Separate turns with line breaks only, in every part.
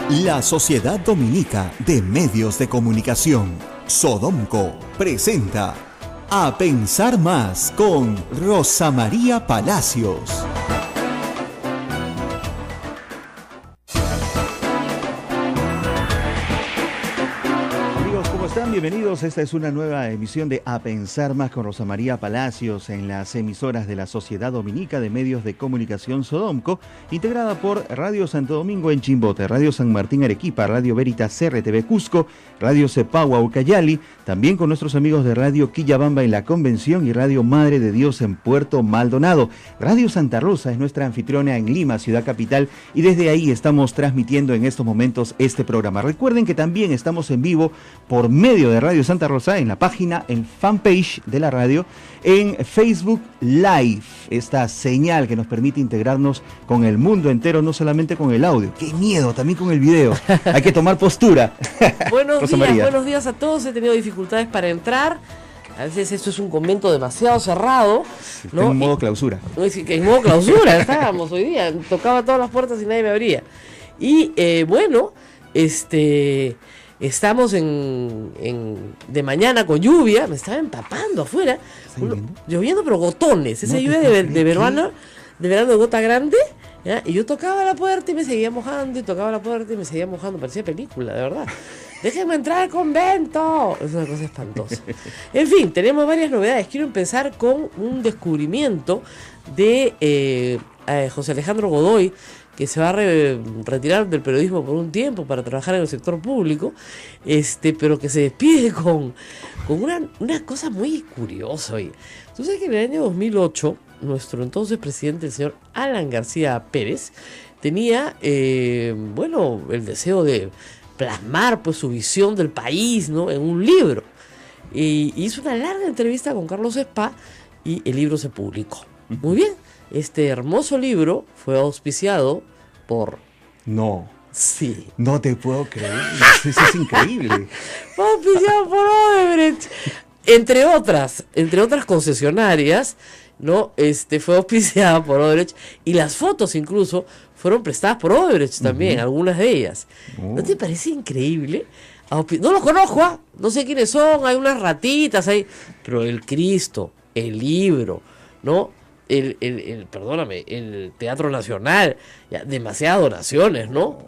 La Sociedad Dominica de Medios de Comunicación, Sodomco, presenta A Pensar Más con Rosa María Palacios. Bienvenidos, esta es una nueva emisión de A Pensar Más con Rosa María Palacios en las emisoras de la Sociedad Dominica de Medios de Comunicación Sodomco, integrada por Radio Santo Domingo en Chimbote, Radio San Martín Arequipa, Radio Veritas CRTV Cusco, Radio Cepagua Ucayali, también con nuestros amigos de Radio Quillabamba en La Convención y Radio Madre de Dios en Puerto Maldonado. Radio Santa Rosa es nuestra anfitriona en Lima, ciudad capital, y desde ahí estamos transmitiendo en estos momentos este programa. Recuerden que también estamos en vivo por medio de Radio Santa Rosa en la página, en fanpage de la radio, en Facebook Live, esta señal que nos permite integrarnos con el mundo entero, no solamente con el audio. ¡Qué miedo! También con el video. Hay que tomar postura.
Buenos días a todos. He tenido dificultades para entrar. A veces esto es un convento demasiado cerrado, ¿no?
En modo clausura.
En modo clausura estábamos hoy día. Tocaba todas las puertas y nadie me abría. Y estamos de mañana con lluvia, me estaba empapando afuera, lloviendo pero gotones, esa lluvia de verano de gota grande, ¿ya? Y yo tocaba la puerta y me seguía mojando, y tocaba la puerta y me seguía mojando, parecía película, de verdad. ¡Déjenme entrar al convento! Es una cosa espantosa. En fin, tenemos varias novedades. Quiero empezar con un descubrimiento de José Alejandro Godoy, que se va a retirar del periodismo por un tiempo para trabajar en el sector público, pero que se despide con una cosa muy curiosa hoy. Tú sabes que en el año 2008, nuestro entonces presidente, el señor Alan García Pérez, tenía, el deseo de plasmar pues su visión del país, ¿no?, en un libro. Y hizo una larga entrevista con Carlos Spa y el libro se publicó. Muy bien. Este hermoso libro fue auspiciado por...
No.
Sí.
No te puedo creer. Eso es increíble.
Fue auspiciado por Odebrecht. Entre otras concesionarias, ¿no? Fue auspiciada por Odebrecht. Y las fotos incluso fueron prestadas por Odebrecht también, algunas de ellas. ¿No te parece increíble? No los conozco, no sé quiénes son, hay unas ratitas ahí. Pero el Cristo, el libro, ¿no? Perdóname, el Teatro Nacional, ya, demasiadas donaciones, ¿no?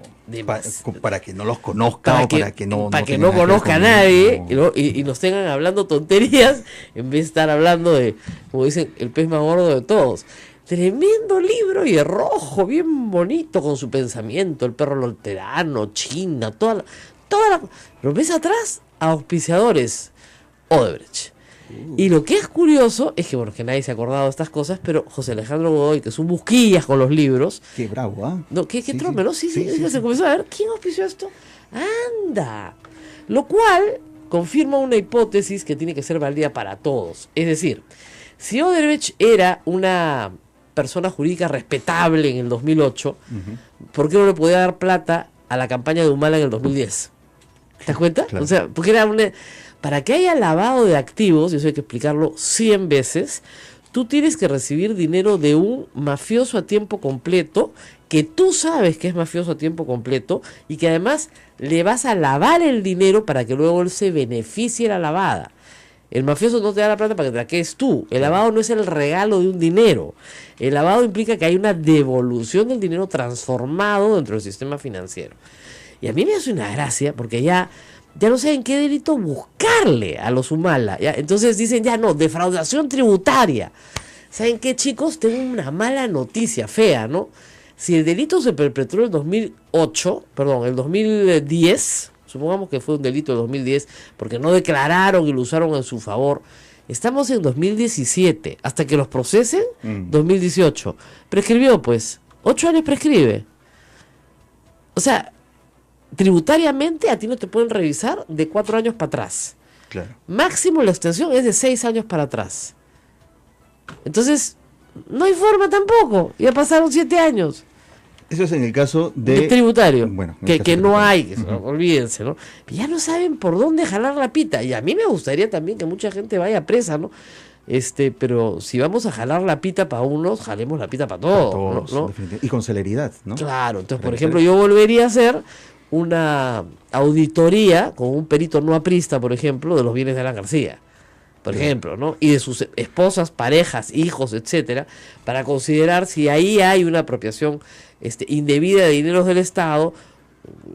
Para que no los conozca, para que no
conozca a nadie, ¿no? Y nos tengan hablando tonterías en vez de estar hablando de, como dicen, el pez más gordo de todos. Tremendo libro, y rojo, bien bonito con su pensamiento, el perro lolterano, China, toda la... Pero ves atrás, auspiciadores, Odebrecht. Y lo que es curioso es que, que nadie se ha acordado de estas cosas, pero José Alejandro Godoy, que es un busquillas con los libros.
Qué bravo, ¿ah?
No, qué trompe, ¿no? Sí, se comenzó a ver, ¿quién auspició esto? ¡Anda! Lo cual confirma una hipótesis que tiene que ser válida para todos. Es decir, si Odebrecht era una persona jurídica respetable en el 2008, ¿por qué no le podía dar plata a la campaña de Humala en el 2010? ¿Te das cuenta? Claro. O sea, porque era para que haya lavado de activos, y eso hay que explicarlo 100 veces, tú tienes que recibir dinero de un mafioso a tiempo completo, que tú sabes que es mafioso a tiempo completo, y que además le vas a lavar el dinero para que luego él se beneficie de la lavada. El mafioso no te da la plata para que te la quedes tú. El lavado no es el regalo de un dinero. El lavado implica que hay una devolución del dinero transformado dentro del sistema financiero. Y a mí me hace una gracia, porque ya no saben qué delito buscarle a los Humala, ¿ya? Entonces dicen, defraudación tributaria. ¿Saben qué, chicos? Tengo una mala noticia, fea, ¿no? Si el delito se perpetró en el 2010, supongamos que fue un delito de 2010, porque no declararon y lo usaron en su favor, estamos en 2017, hasta que los procesen, 2018. Prescribió, pues, 8 años prescribe. O sea, tributariamente a ti no te pueden revisar de 4 años para atrás.
Claro.
Máximo la extensión es de 6 años para atrás. Entonces, no hay forma tampoco. Ya pasaron 7 años.
Eso es en el caso de
tributario.
Bueno,
que no hay, olvídense, ¿no? Ya no saben por dónde jalar la pita. Y a mí me gustaría también que mucha gente vaya presa, ¿no? Pero si vamos a jalar la pita para unos, jalemos la pita para todos, ¿no?
Y con celeridad, ¿no?
Claro, entonces, por ejemplo, yo volvería a hacer una auditoría con un perito no aprista, por ejemplo, de los bienes de Alan García, por ejemplo, ¿no? Y de sus esposas, parejas, hijos, etcétera, para considerar si ahí hay una apropiación indebida de dineros del Estado,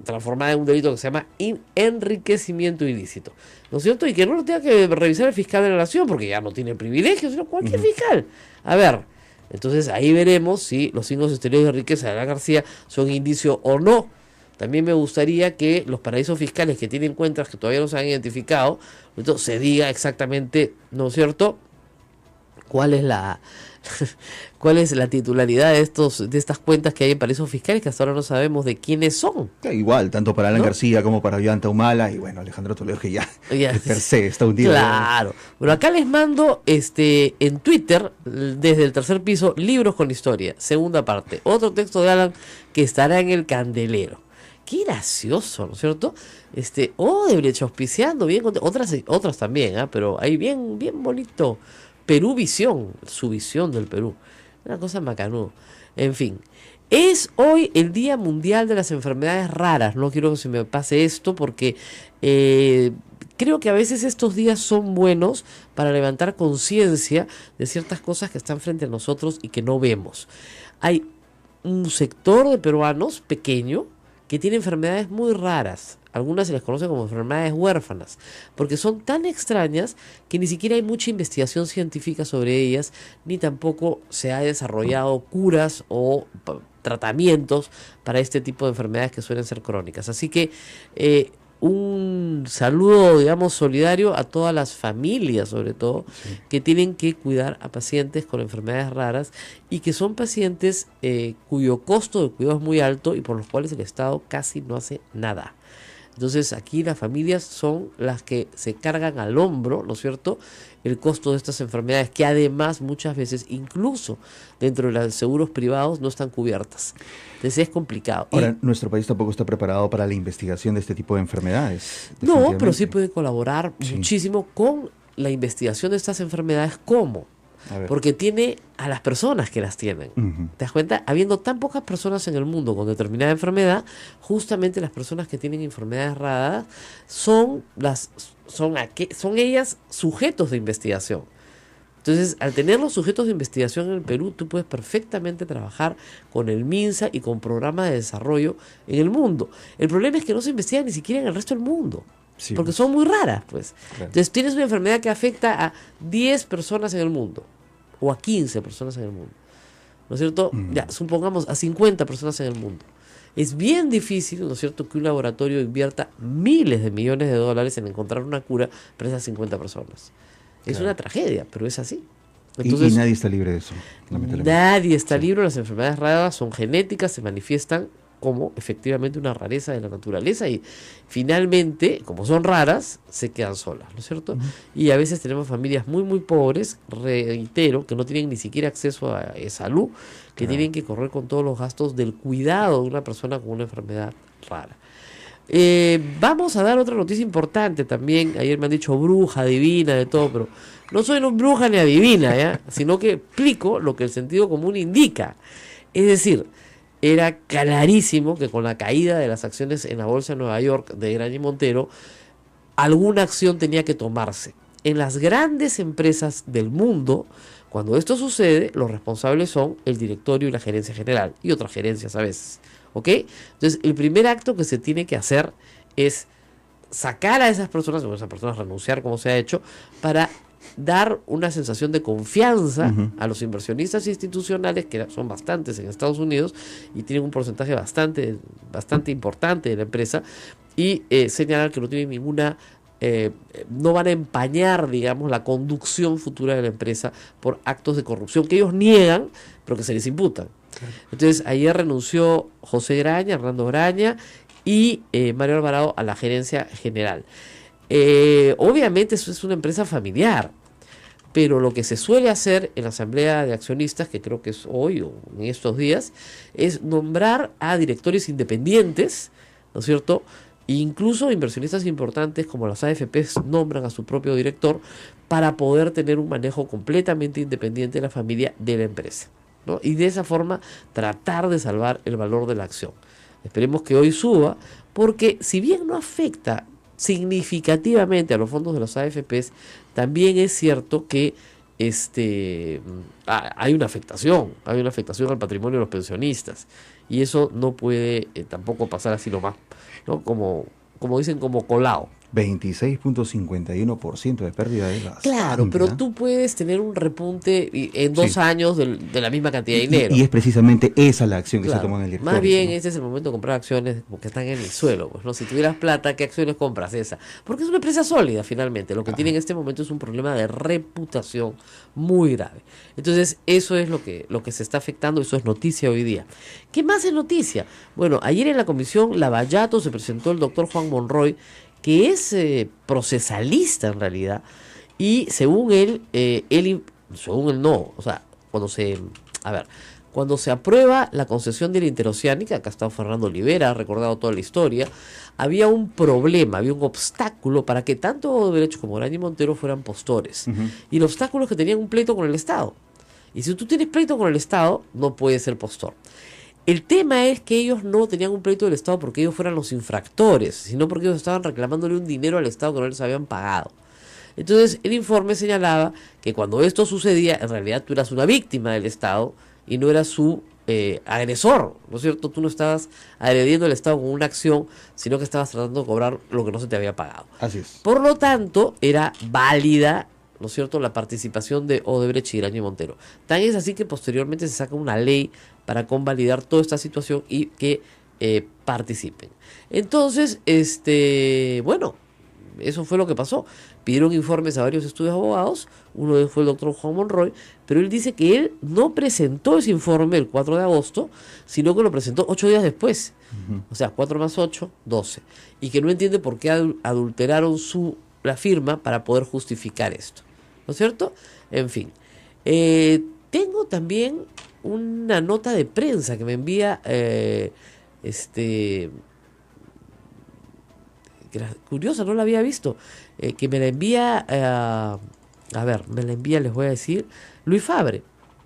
transformada en un delito que se llama enriquecimiento ilícito, ¿no es cierto? Y que no lo tenga que revisar el fiscal de la nación, porque ya no tiene privilegios, sino cualquier fiscal. A ver, entonces ahí veremos si los signos exteriores de riqueza de Alan García son indicio o no. También me gustaría que los paraísos fiscales que tienen cuentas que todavía no se han identificado, entonces se diga exactamente, ¿no es cierto?, cuál es la titularidad de estas cuentas que hay en paraísos fiscales, que hasta ahora no sabemos de quiénes son.
Igual, tanto para Alan
¿no?
García como para Ollanta Humala, y bueno, Alejandro Toledo, que ya per se está hundido.
Claro. Pero acá les mando en Twitter, desde el tercer piso, libros con historia, segunda parte. Otro texto de Alan que estará en el candelero. Qué gracioso, ¿no es cierto? Odebrecht auspiciando, bien, otras también, pero ahí bien bonito. Perú Visión, su visión del Perú. Una cosa macanudo. En fin, es hoy el Día Mundial de las Enfermedades Raras. No quiero que se me pase esto porque creo que a veces estos días son buenos para levantar conciencia de ciertas cosas que están frente a nosotros y que no vemos. Hay un sector de peruanos pequeño que tiene enfermedades muy raras. Algunas se les conoce como enfermedades huérfanas, porque son tan extrañas que ni siquiera hay mucha investigación científica sobre ellas, ni tampoco se ha desarrollado curas o tratamientos para este tipo de enfermedades que suelen ser crónicas. Así que un saludo, digamos, solidario a todas las familias, sobre todo, que tienen que cuidar a pacientes con enfermedades raras y que son pacientes cuyo costo de cuidado es muy alto y por los cuales el Estado casi no hace nada. Entonces aquí las familias son las que se cargan al hombro, ¿no es cierto?, el costo de estas enfermedades, que además muchas veces, incluso dentro de los seguros privados, no están cubiertas. Entonces es complicado.
Ahora, nuestro país tampoco está preparado para la investigación de este tipo de enfermedades.
No, pero sí puede colaborar muchísimo con la investigación de estas enfermedades. ¿Cómo? Porque tiene a las personas que las tienen. ¿Te das cuenta? Habiendo tan pocas personas en el mundo con determinada enfermedad, justamente las personas que tienen enfermedades raras son ellas sujetos de investigación. Entonces, al tener los sujetos de investigación en el Perú, tú puedes perfectamente trabajar con el MINSA y con programas de desarrollo en el mundo. El problema es que no se investiga ni siquiera en el resto del mundo. Sí, porque son muy raras, pues. Claro. Entonces tienes una enfermedad que afecta a 10 personas en el mundo, o a 15 personas en el mundo, ¿no es cierto? Ya, supongamos a 50 personas en el mundo. Es bien difícil, ¿no es cierto?, que un laboratorio invierta miles de millones de dólares en encontrar una cura para esas 50 personas. Es una tragedia, pero es así. Entonces,
y nadie está libre de eso.
Nadie está libre. Las enfermedades raras son genéticas, se manifiestan como efectivamente una rareza de la naturaleza y finalmente, como son raras, se quedan solas, ¿no es cierto? Y a veces tenemos familias muy muy pobres, reitero, que no tienen ni siquiera acceso a salud, que tienen que correr con todos los gastos del cuidado de una persona con una enfermedad rara. Vamos a dar otra noticia importante también. Ayer me han dicho bruja, adivina, de todo, pero no soy bruja ni adivina, ¿ya? Sino que explico lo que el sentido común indica. Es decir, era clarísimo que con la caída de las acciones en la bolsa de Nueva York de Graña y Montero, alguna acción tenía que tomarse. En las grandes empresas del mundo, cuando esto sucede, los responsables son el directorio y la gerencia general, y otras gerencias a veces, ¿ok? Entonces, el primer acto que se tiene que hacer es sacar a esas personas, o a esas personas renunciar como se ha hecho, para dar una sensación de confianza a los inversionistas institucionales, que son bastantes en Estados Unidos y tienen un porcentaje bastante importante de la empresa, y señalar que no tienen ninguna no van a empañar, digamos, la conducción futura de la empresa por actos de corrupción que ellos niegan, pero que se les imputan. Entonces ayer renunció José Graña, Hernando Graña y Mario Alvarado a la gerencia general. Obviamente eso es una empresa familiar, pero lo que se suele hacer en la asamblea de accionistas, que creo que es hoy o en estos días, es nombrar a directores independientes, ¿no es cierto? E incluso inversionistas importantes como las AFPs nombran a su propio director para poder tener un manejo completamente independiente de la familia de la empresa, ¿no? Y de esa forma tratar de salvar el valor de la acción. Esperemos que hoy suba, porque si bien no afecta significativamente a los fondos de los AFPs, también es cierto que hay una afectación al patrimonio de los pensionistas, y eso no puede tampoco pasar así nomás, ¿no? Como dicen, como colado.
26.51% de pérdida de gas.
Claro, pero tú puedes tener un repunte en 2 años de la misma cantidad de dinero.
Y es precisamente esa la acción que se tomó en el directorio.
Más bien, ¿no? Este es el momento de comprar acciones que están en el suelo. Pues, ¿no? Si tuvieras plata, ¿qué acciones compras? Esa. Porque es una empresa sólida, finalmente. Lo que tiene en este momento es un problema de reputación muy grave. Entonces, eso es lo que se está afectando. Eso es noticia hoy día. ¿Qué más es noticia? Bueno, ayer en la comisión Lavallato se presentó el doctor Juan Monroy, que es procesalista en realidad, y según él no, o sea, cuando se aprueba la concesión de la interoceánica, acá está Fernando Olivera, ha recordado toda la historia, había un problema, había un obstáculo para que tanto Odebrecht como Graña y Montero fueran postores, y el obstáculo es que tenían un pleito con el Estado, y si tú tienes pleito con el Estado, no puedes ser postor. El tema es que ellos no tenían un pleito del Estado porque ellos fueran los infractores, sino porque ellos estaban reclamándole un dinero al Estado que no les habían pagado. Entonces, el informe señalaba que cuando esto sucedía, en realidad tú eras una víctima del Estado y no eras su agresor, ¿no es cierto? Tú no estabas agrediendo al Estado con una acción, sino que estabas tratando de cobrar lo que no se te había pagado.
Así es.
Por lo tanto, era válida, ¿no es cierto?, la participación de Odebrecht y Graña y Montero. Tan es así que posteriormente se saca una ley para convalidar toda esta situación y que participen. Entonces, bueno, eso fue lo que pasó. Pidieron informes a varios estudios de abogados, uno de ellos fue el doctor Juan Monroy, pero él dice que él no presentó ese informe el 4 de agosto, sino que lo presentó 8 días después. O sea, 4 más 8, 12. Y que no entiende por qué adulteraron la firma para poder justificar esto. ¿No es cierto? En fin. Tengo también una nota de prensa que me envía curiosa, no la había visto, que me la envía les voy a decir, Luis Fabre.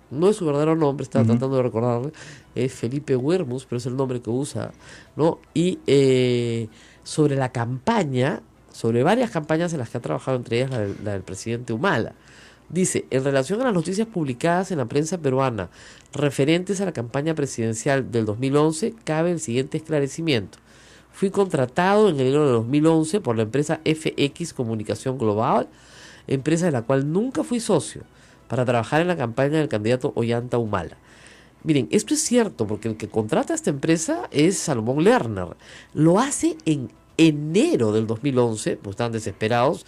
No es su verdadero nombre, estaba tratando de recordarle, es Felipe Huermus, pero es el nombre que usa, ¿no? Y sobre la campaña, sobre varias campañas en las que ha trabajado, entre ellas la del presidente Humala. Dice, en relación a las noticias publicadas en la prensa peruana referentes a la campaña presidencial del 2011, cabe el siguiente esclarecimiento. Fui contratado en enero de 2011 por la empresa FX Comunicación Global, empresa de la cual nunca fui socio, para trabajar en la campaña del candidato Ollanta Humala. Miren, esto es cierto, porque el que contrata a esta empresa es Salomón Lerner. Lo hace en enero del 2011, pues estaban desesperados.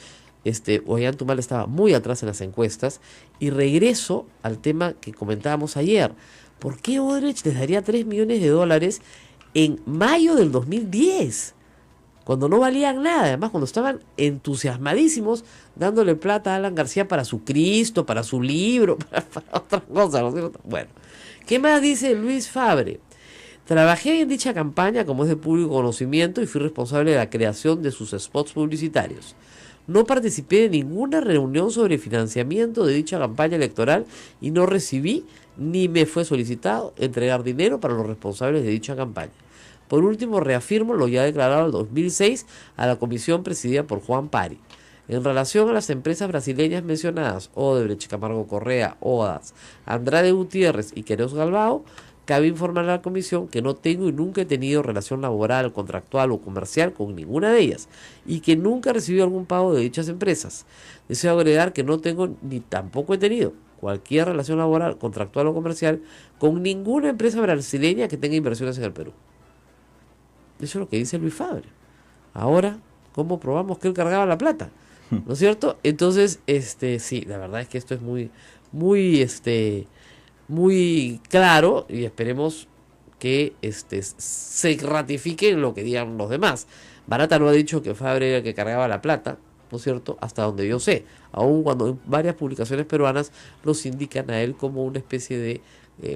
Ollanta Humala estaba muy atrás en las encuestas. Y regreso al tema que comentábamos ayer. ¿Por qué Odebrecht les daría $3 millones en mayo del 2010? Cuando no valían nada, además cuando estaban entusiasmadísimos dándole plata a Alan García para su Cristo, para su libro, para otras cosas, ¿no es cierto? Bueno, ¿qué más dice Luis Fabre? Trabajé en dicha campaña como es de público conocimiento y fui responsable de la creación de sus spots publicitarios. No participé de ninguna reunión sobre financiamiento de dicha campaña electoral y no recibí ni me fue solicitado entregar dinero para los responsables de dicha campaña. Por último, reafirmo lo ya declarado en 2006 a la comisión presidida por Juan Pari. En relación a las empresas brasileñas mencionadas, Odebrecht, Camargo Correa, OAS, Andrade Gutiérrez y Queiroz Galbao, cabe informar a la comisión que no tengo y nunca he tenido relación laboral, contractual o comercial con ninguna de ellas y que nunca he recibido algún pago de dichas empresas. Deseo agregar que no tengo ni tampoco he tenido cualquier relación laboral, contractual o comercial con ninguna empresa brasileña que tenga inversiones en el Perú. Eso es lo que dice Luis Fabre. Ahora, ¿cómo probamos que él cargaba la plata? ¿No es cierto? Entonces, sí, la verdad es que esto es muy claro y esperemos que se ratifique en lo que digan los demás. Barata no ha dicho que Fabre era el que cargaba la plata, ¿no es cierto? Hasta donde yo sé, aun cuando en varias publicaciones peruanas los indican a él como una especie de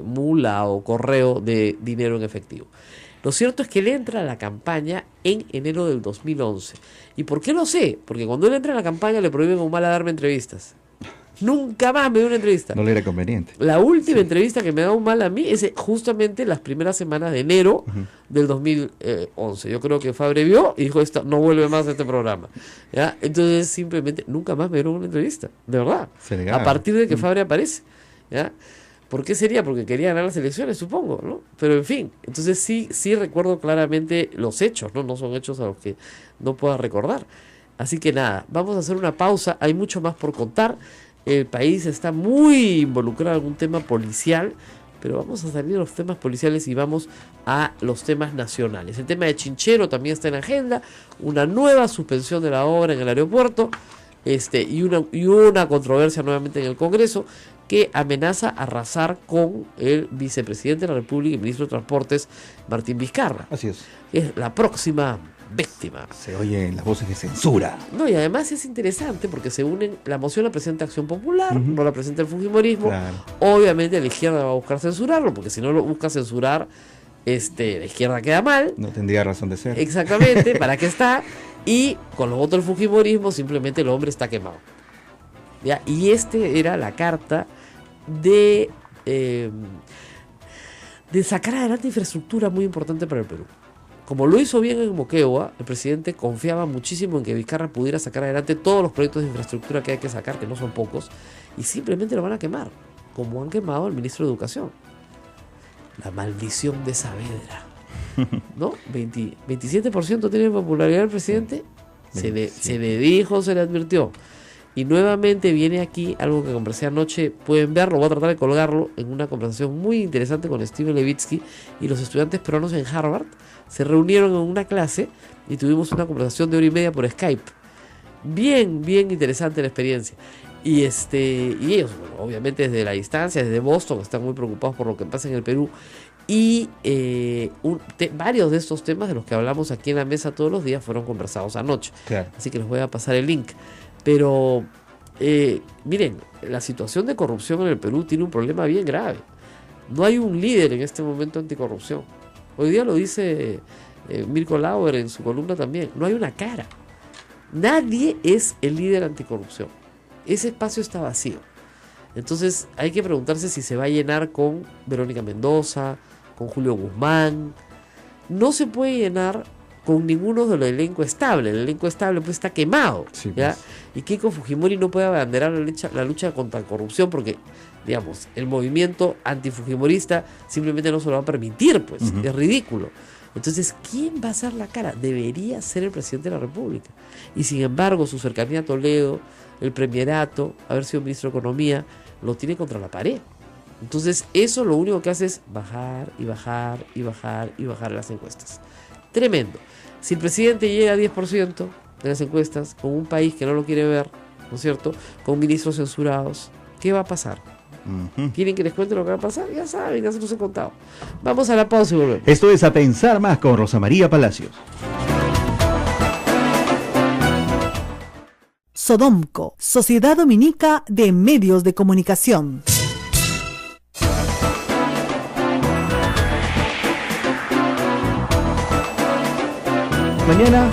mula o correo de dinero en efectivo. Lo cierto es que él entra a la campaña en enero del 2011. ¿Y por qué lo sé? Porque cuando él entra a la campaña le prohíben a Humala darme entrevistas. Nunca más me dio una entrevista.
No le era conveniente.
La última entrevista que me da un mal a mí es justamente las primeras semanas de enero del 2011. Yo creo que Fabre vio y dijo, no vuelve más a este programa. ¿Ya? Entonces simplemente nunca más me dieron una entrevista, de verdad. A partir de que Fabre aparece. ¿Ya? ¿Por qué sería? Porque quería ganar las elecciones, supongo, ¿no? Pero en fin, entonces sí recuerdo claramente los hechos, ¿no? No son hechos a los que no pueda recordar. Así que nada, vamos a hacer una pausa, hay mucho más por contar. El país está muy involucrado en un tema policial, pero vamos a salir de los temas policiales y vamos a los temas nacionales. El tema de Chinchero también está en agenda, una nueva suspensión de la obra en el aeropuerto, y una controversia nuevamente en el Congreso que amenaza arrasar con el vicepresidente de la República y ministro de Transportes, Martín Vizcarra.
Así es.
Es la próxima víctima.
Se oyen las voces de censura.
No, y además es interesante porque se unen, la moción la presenta Acción Popular, no la presenta el Fujimorismo. Claro. Obviamente la izquierda va a buscar censurarlo, porque si no lo busca censurar, la izquierda queda mal.
No tendría razón de ser.
Exactamente, ¿para qué está? Y con los votos del Fujimorismo simplemente el hombre está quemado. ¿Ya? Y era la carta de sacar adelante infraestructura muy importante para el Perú. Como lo hizo bien en Moquegua, el presidente confiaba muchísimo en que Vizcarra pudiera sacar adelante todos los proyectos de infraestructura que hay que sacar, que no son pocos, y simplemente lo van a quemar, como han quemado al ministro de Educación. La maldición de Saavedra, ¿no? 27% tiene popularidad el presidente, se le dijo, se le advirtió. Y nuevamente viene aquí algo que conversé anoche, pueden verlo, voy a tratar de colgarlo, en una conversación muy interesante con Steven Levitsky y los estudiantes peruanos en Harvard. Se reunieron en una clase y tuvimos una conversación de 1 hora y media por Skype. Bien interesante la experiencia. Y ellos, bueno, obviamente desde la distancia, desde Boston, están muy preocupados por lo que pasa en el Perú. Y varios de estos temas de los que hablamos aquí en la mesa todos los días fueron conversados anoche. Claro. Así que les voy a pasar el link. Pero, miren, la situación de corrupción en el Perú tiene un problema bien grave. No hay un líder en este momento anticorrupción. Hoy día lo dice Mirko Lauer en su columna también. No hay una cara. Nadie es el líder anticorrupción. Ese espacio está vacío. Entonces hay que preguntarse si se va a llenar con Verónica Mendoza, con Julio Guzmán. No se puede llenar con ninguno del elenco estable. El elenco estable pues está quemado, sí, ¿ya? Pues. Y Keiko Fujimori no puede abanderar la lucha contra la corrupción porque, digamos, el movimiento antifujimorista simplemente no se lo va a permitir, pues. Es ridículo. Entonces, ¿quién va a hacer la cara? Debería ser el presidente de la República. Y sin embargo, su cercanía a Toledo, el premierato, haber sido ministro de Economía, lo tiene contra la pared. Entonces, eso lo único que hace es bajar y bajar y bajar y bajar las encuestas. Tremendo. Si el presidente llega a 10% de las encuestas, con un país que no lo quiere ver, ¿no es cierto?, con ministros censurados, ¿qué va a pasar? ¿Quieren que les cuente lo que va a pasar? Ya saben, ya se los he contado. Vamos a la pausa y volvemos.
Esto es A Pensar Más con Rosa María Palacios.
Sodomco, Sociedad Dominica de Medios de Comunicación.
Mañana,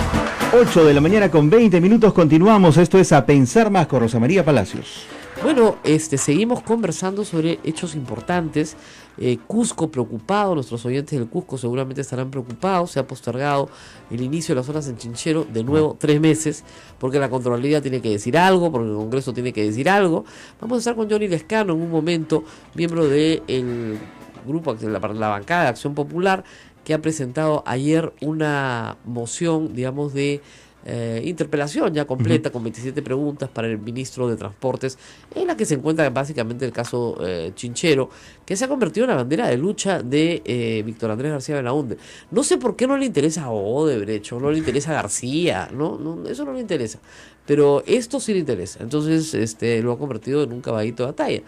8 de la mañana con 20 minutos, continuamos. Esto es A Pensar Más con Rosa María Palacios.
Bueno, seguimos conversando sobre hechos importantes. Cusco preocupado, nuestros oyentes del Cusco seguramente estarán preocupados. Se ha postergado el inicio de las horas en Chinchero de nuevo 3 meses, porque la Contraloría tiene que decir algo, porque el Congreso tiene que decir algo. Vamos a estar con Johnny Lescano en un momento, miembro del grupo, la bancada de Acción Popular, que ha presentado ayer una moción, digamos, de interpelación ya completa, con 27 preguntas para el ministro de Transportes, en la que se encuentra básicamente el caso Chinchero, que se ha convertido en la bandera de lucha de Víctor Andrés García Belaúnde. No sé por qué no le interesa a Odebrecht, o no le interesa a García, no, eso no le interesa, pero esto sí le interesa. Entonces lo ha convertido en un caballito de batalla,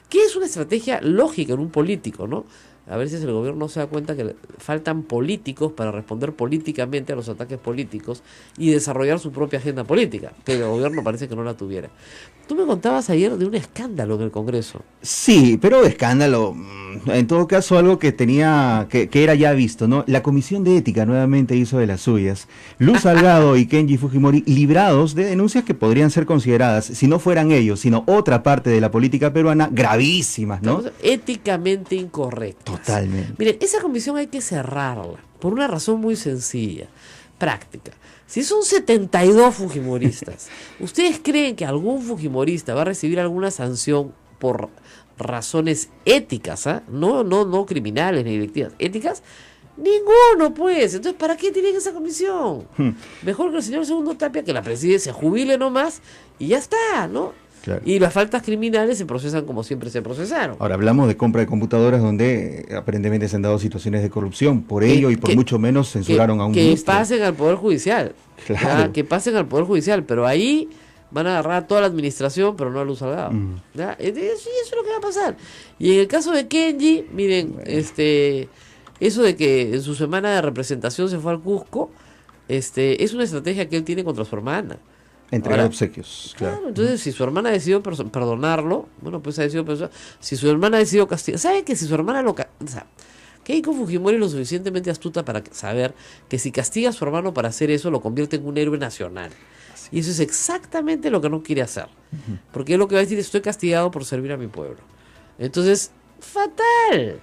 que es una estrategia lógica en un político, ¿no? a ver si el gobierno no se da cuenta que faltan políticos para responder políticamente a los ataques políticos y desarrollar su propia agenda política, que el gobierno parece que no la tuviera. Tú me contabas ayer de un escándalo en el Congreso.
Sí, pero escándalo, en todo caso algo que tenía, que era ya visto, ¿no? La Comisión de Ética nuevamente hizo de las suyas. Luz Salgado y Kenji Fujimori librados de denuncias que podrían ser consideradas, si no fueran ellos, sino otra parte de la política peruana, gravísimas, ¿no?
Éticamente incorrectas.
Totalmente.
Miren, esa comisión hay que cerrarla, por una razón muy sencilla, práctica. Si son 72 fujimoristas, ¿ustedes creen que algún fujimorista va a recibir alguna sanción por razones éticas, no criminales ni delictivas, éticas? Ninguno, pues. Entonces, ¿para qué tienen esa comisión? Mejor que el señor Segundo Tapia, que la preside, se jubile nomás y ya está, ¿no?
Claro.
Y las faltas criminales se procesan como siempre se procesaron.
Ahora hablamos de compra de computadoras donde aparentemente se han dado situaciones de corrupción. Por ello y por mucho menos censuraron a un ministro.
Que pasen al Poder Judicial.
Claro.
Que pasen al Poder Judicial, pero ahí van a agarrar a toda la administración, pero no a Luz Salgado. ¿Ya? Eso es lo que va a pasar. Y en el caso de Kenji, miren, eso de que en su semana de representación se fue al Cusco, es una estrategia que él tiene contra su hermana.
Entregar obsequios, claro.
Entonces, si su hermana ha decidido perdonarlo, bueno, pues ha decidido si su hermana ha decidido castigar, ¿sabe que si su hermana o sea, Keiko Fujimori es lo suficientemente astuta para saber que si castiga a su hermano para hacer eso, lo convierte en un héroe nacional? Y eso es exactamente lo que no quiere hacer. Porque él lo que va a decir es: estoy castigado por servir a mi pueblo. Entonces, fatal.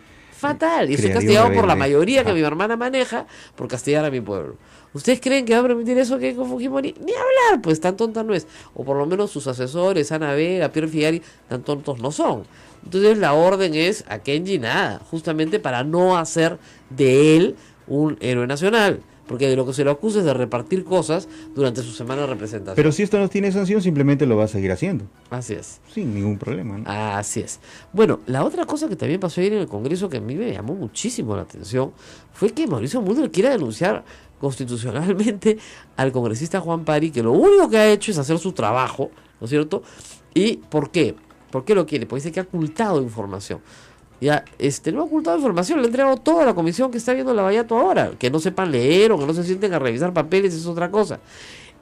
Y estoy castigado por la mayoría que mi hermana maneja por castigar a mi pueblo. ¿Ustedes creen que va a permitir eso que con Fujimori? Ni hablar, pues tan tonta no es. O por lo menos sus asesores, Ana Vega, Pierre Figari, tan tontos no son. Entonces la orden es a Kenji nada, justamente para no hacer de él un héroe nacional. Porque de lo que se lo acusa es de repartir cosas durante su semana de representación.
Pero si esto no tiene sanción, simplemente lo va a seguir haciendo.
Así es.
Sin ningún problema, ¿no?
Así es. Bueno, la otra cosa que también pasó ayer en el Congreso que a mí me llamó muchísimo la atención fue que Mauricio Mulder quiere denunciar constitucionalmente al congresista Juan Pari, que lo único que ha hecho es hacer su trabajo, ¿no es cierto? ¿Y por qué? ¿Por qué lo quiere? Porque dice que ha ocultado información. Ya, no ha ocultado información, le ha entregado toda la comisión que está viendo la Vallato ahora. Que no sepan leer o que no se sienten a revisar papeles es otra cosa.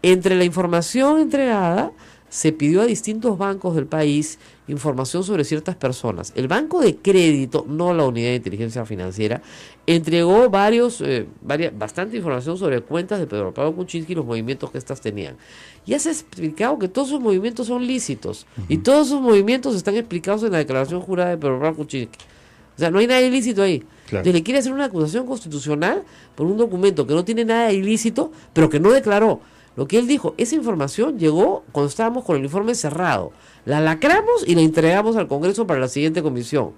Entre la información entregada, se pidió a distintos bancos del país información sobre ciertas personas. El Banco de Crédito, no la Unidad de Inteligencia Financiera, entregó bastante información sobre cuentas de Pedro Pablo Kuczynski y los movimientos que éstas tenían. Ya se ha explicado que todos esos movimientos son lícitos y todos esos movimientos están explicados en la declaración jurada de Pedro Pablo Kuczynski. O sea, no hay nada ilícito ahí.
Claro.
Entonces le quiere hacer una acusación constitucional por un documento que no tiene nada ilícito, pero que no declaró. Lo que él dijo, esa información llegó cuando estábamos con el informe cerrado. La lacramos y la entregamos al Congreso para la siguiente comisión.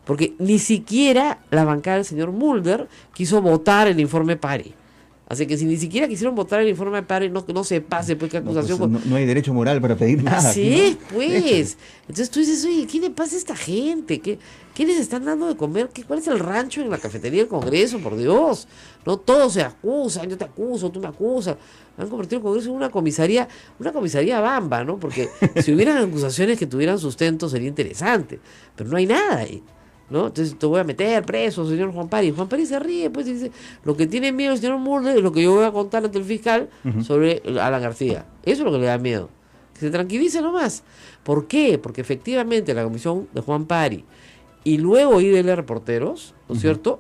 Porque ni siquiera la bancada del señor Mulder quiso votar el informe Pari. Así que si ni siquiera quisieron votar el informe Pari, no se pase, pues qué acusación.
No, pues, no hay derecho moral para pedir nada.
Así es,
¿no?
pues. Entonces tú dices, oye, ¿qué le pasa a esta gente? ¿Qué les están dando de comer? ¿Cuál es el rancho en la cafetería del Congreso? Por Dios. No todos se acusan, yo te acuso, tú me acusas. Han convertido el Congreso en una comisaría bamba, ¿no? Porque si hubieran acusaciones que tuvieran sustento sería interesante. Pero no hay nada ahí, ¿no? Entonces te voy a meter preso, señor Juan Pari. Juan Pari se ríe, pues, y dice: lo que tiene miedo el señor Mulder es lo que yo voy a contar ante el fiscal sobre Alan García. Eso es lo que le da miedo. Que se tranquilice nomás. ¿Por qué? Porque efectivamente la comisión de Juan Pari y luego IDL Reporteros, ¿no es cierto?,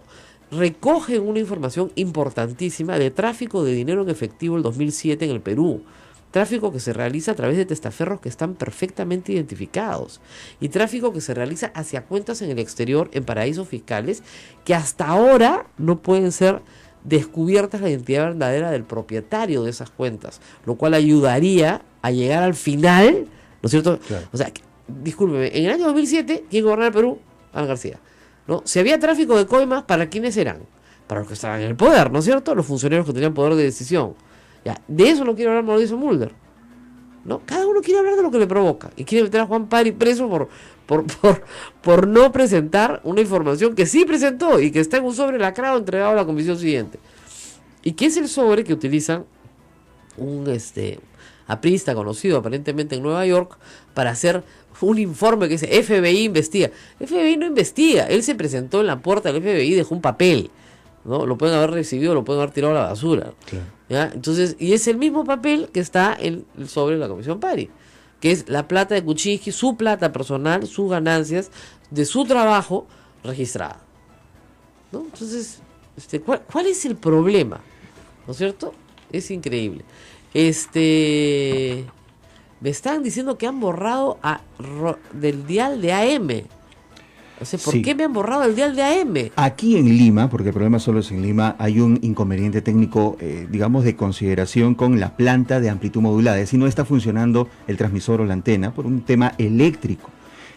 recogen una información importantísima de tráfico de dinero en efectivo el 2007 en el Perú. Tráfico que se realiza a través de testaferros que están perfectamente identificados. Y tráfico que se realiza hacia cuentas en el exterior, en paraísos fiscales, que hasta ahora no pueden ser descubiertas la identidad verdadera del propietario de esas cuentas. Lo cual ayudaría a llegar al final, ¿no es cierto?
Claro.
O sea, discúlpeme, en el año 2007, ¿quién gobernaba el Perú? Alan García, ¿no? Si había tráfico de coimas, ¿para quiénes eran? Para los que estaban en el poder, ¿no es cierto? Los funcionarios que tenían poder de decisión. Ya, de eso no quiere hablar Mauricio Mulder, ¿no? Cada uno quiere hablar de lo que le provoca y quiere meter a Juan Pari preso por no presentar una información que sí presentó y que está en un sobre lacrado entregado a la comisión siguiente. Y que es el sobre que utilizan aprista conocido aparentemente en Nueva York, para hacer un informe que dice FBI investiga. FBI no investiga, él se presentó en la puerta del FBI y dejó un papel, ¿no? Lo pueden haber recibido, lo pueden haber tirado a la basura.
Claro.
¿Ya? Entonces, y es el mismo papel que está en el sobre de la Comisión Pari, que es la plata de Kuczynski, su plata personal, sus ganancias de su trabajo registrada, ¿no? Entonces, ¿cuál es el problema? ¿No es cierto? Es increíble. Me están diciendo que han borrado del dial de AM. O sea, ¿por qué me han borrado el dial de AM?
Aquí en Lima, porque el problema solo es en Lima, hay un inconveniente técnico, digamos, de consideración con la planta de amplitud modulada. Es decir, no está funcionando el transmisor o la antena por un tema eléctrico.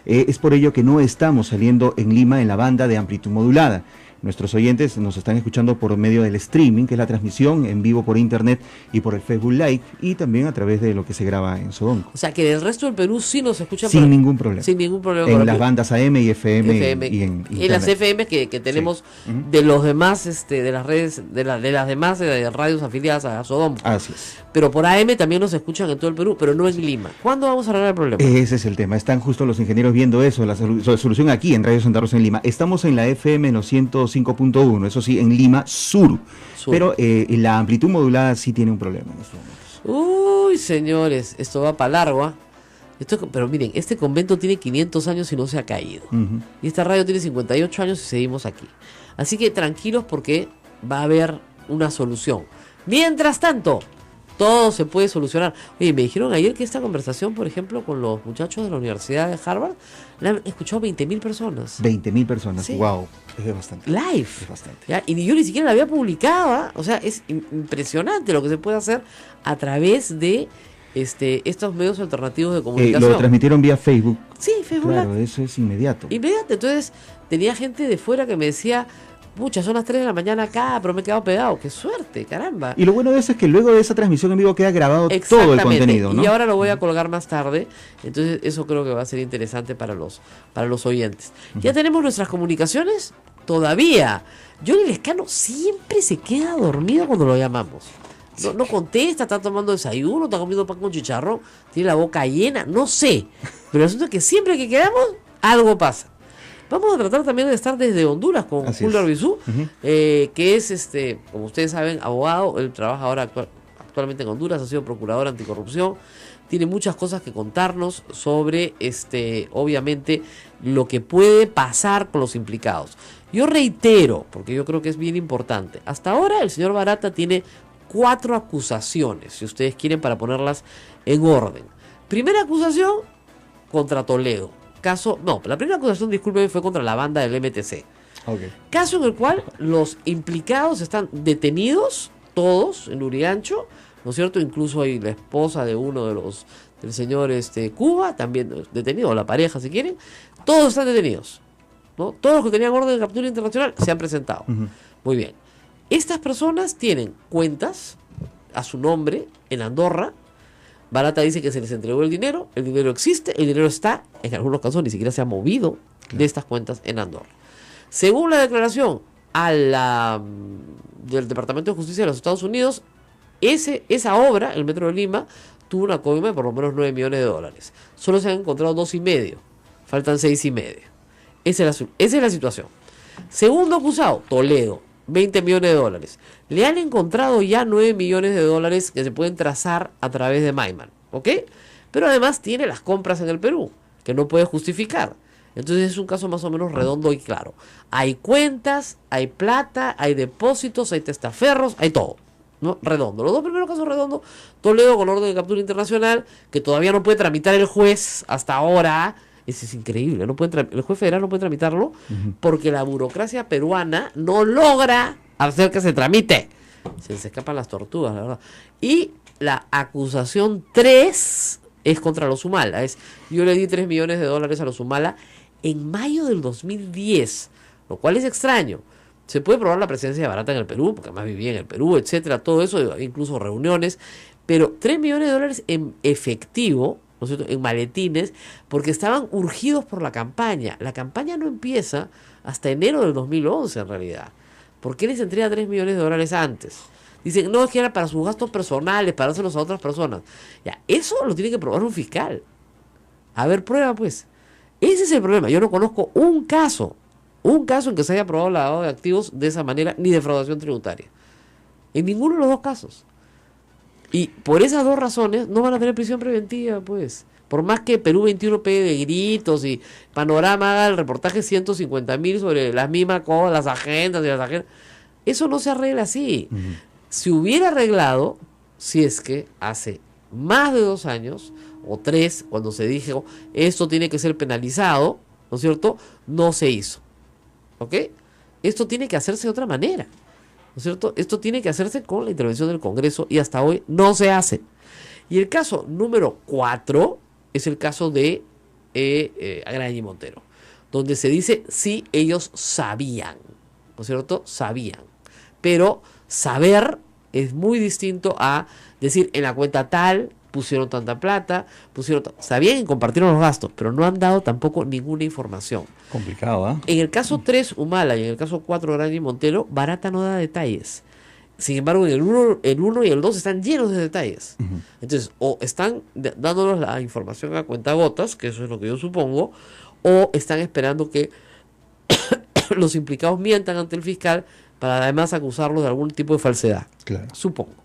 Es por ello que no estamos saliendo en Lima en la banda de amplitud modulada. Nuestros oyentes nos están escuchando por medio del streaming, que es la transmisión en vivo por internet y por el Facebook Live, y también a través de lo que se graba en Sodonco.
O sea, que del resto del Perú sí nos escuchan
sin ningún problema.
Sin ningún problema.
En las bandas AM y FM. Y en
las FM que tenemos de los demás, de las redes, de las demás radios afiliadas a Sodonco.
Así es.
Pero por AM también nos escuchan en todo el Perú, pero no en Lima. ¿Cuándo vamos a arreglar el problema?
Ese es el tema. Están justo los ingenieros viendo eso, la solución aquí en Radio Santa Rosa en Lima. Estamos en la FM en los 105.1, eso sí, en Lima Sur. Pero la amplitud modulada sí tiene un problema en estos momentos.
Uy, señores, esto va para largo, ¿ah? Pero miren, este convento tiene 500 años y no se ha caído. Y esta radio tiene 58 años y seguimos aquí. Así que tranquilos porque va a haber una solución. Mientras tanto, todo se puede solucionar. Oye, me dijeron ayer que esta conversación, por ejemplo, con los muchachos de la Universidad de Harvard, la han escuchado 20.000 personas.
20.000 personas,
sí.
Wow, es bastante.
Live.
Es bastante.
¿Ya? Y yo ni siquiera la había publicado, ¿eh? O sea, es impresionante lo que se puede hacer a través de estos medios alternativos de comunicación.
Lo transmitieron vía Facebook.
Sí, Facebook.
Claro, eso es inmediato.
Inmediato. Entonces, tenía gente de fuera que me decía, pucha, son las 3 de la mañana acá, pero me he quedado pegado. ¡Qué suerte, caramba!
Y lo bueno de eso es que luego de esa transmisión en vivo queda grabado todo el contenido, ¿no?
Y ahora lo voy a colgar más tarde. Entonces, eso creo que va a ser interesante para los oyentes. ¿Ya tenemos nuestras comunicaciones? Todavía. Johnny Lescano siempre se queda dormido cuando lo llamamos. No contesta, está tomando desayuno, está comiendo pan con chicharrón, tiene la boca llena, no sé. Pero el asunto es que siempre que quedamos, algo pasa. Vamos a tratar también de estar desde Honduras con Julio Arbizú, que es, como ustedes saben, abogado. Él trabaja ahora actualmente en Honduras, ha sido procurador anticorrupción. Tiene muchas cosas que contarnos sobre, obviamente, lo que puede pasar con los implicados. Yo reitero, porque yo creo que es bien importante, hasta ahora el señor Barata tiene 4 acusaciones, si ustedes quieren, para ponerlas en orden. Primera acusación, contra Toledo. La primera acusación, discúlpeme, fue contra la banda del MTC.
Okay.
Caso en el cual los implicados están detenidos, todos, en Lurigancho, ¿no es cierto? Incluso hay la esposa de uno del señor Cuba, también detenido, la pareja si quieren. Todos están detenidos, ¿no? Todos los que tenían orden de captura internacional se han presentado. Muy bien. Estas personas tienen cuentas a su nombre en Andorra. Barata dice que se les entregó el dinero existe, el dinero está, en algunos casos ni siquiera se ha movido de estas cuentas en Andorra. Según la declaración del Departamento de Justicia de los Estados Unidos, esa obra, el Metro de Lima, tuvo una coima de por lo menos $9 millones. Solo se han encontrado 2,5, faltan 6,5. Esa es la situación. Segundo acusado, Toledo, $20 millones. Le han encontrado ya $9 millones que se pueden trazar a través de Maiman, ¿ok? Pero además tiene las compras en el Perú, que no puede justificar. Entonces es un caso más o menos redondo y claro. Hay cuentas, hay plata, hay depósitos, hay testaferros, hay todo, ¿no? Redondo. Los dos primeros casos redondos, Toledo con orden de captura internacional, que todavía no puede tramitar el juez hasta ahora. Eso es increíble, el juez federal no puede tramitarlo porque la burocracia peruana no logra hacer que se tramite. Se les escapan las tortugas, la verdad. Y la acusación 3 es contra los Humala. Yo le di $3 millones a los Humala en mayo del 2010, lo cual es extraño. Se puede probar la presencia de Barata en el Perú, porque además vivía en el Perú, etcétera, todo eso, incluso reuniones, pero $3 millones en efectivo, ¿no es cierto?, en maletines, porque estaban urgidos por la campaña. La campaña no empieza hasta enero del 2011, en realidad. ¿Por qué les entrega $3 millones antes? Dicen, no, es que era para sus gastos personales, para dárselos a otras personas. Ya, eso lo tiene que probar un fiscal. A ver, prueba pues. Ese es el problema. Yo no conozco un caso en que se haya probado lavado de activos de esa manera, ni defraudación tributaria. En ninguno de los dos casos. Y por esas dos razones no van a tener prisión preventiva, pues. Por más que Perú 21 pegue de gritos y Panorama haga el reportaje 150.000 sobre las mismas cosas, las agendas y las agendas. Eso no se arregla así. Se hubiera arreglado si es que hace más de 2 años o 3, cuando se dijo esto tiene que ser penalizado, ¿no es cierto? No se hizo. ¿Ok? Esto tiene que hacerse de otra manera, ¿no es cierto? Esto tiene que hacerse con la intervención del Congreso y hasta hoy no se hace. Y el caso número 4 es el caso de Agraña y Montero, donde se dice sí, ellos sabían, ¿no es cierto? Sabían. Pero saber es muy distinto a decir en la cuenta tal pusieron tanta plata, sabían y compartieron los gastos, pero no han dado tampoco ninguna información.
Complicado, ¿ah?
En el caso 3, Humala, y en el caso 4, Agraña y Montero, Barata no da detalles. Sin embargo, en el 1 y el 2 están llenos de detalles. Entonces, o están dándonos la información a cuentagotas, que eso es lo que yo supongo, o están esperando que los implicados mientan ante el fiscal para además acusarlos de algún tipo de falsedad.
Claro.
Supongo.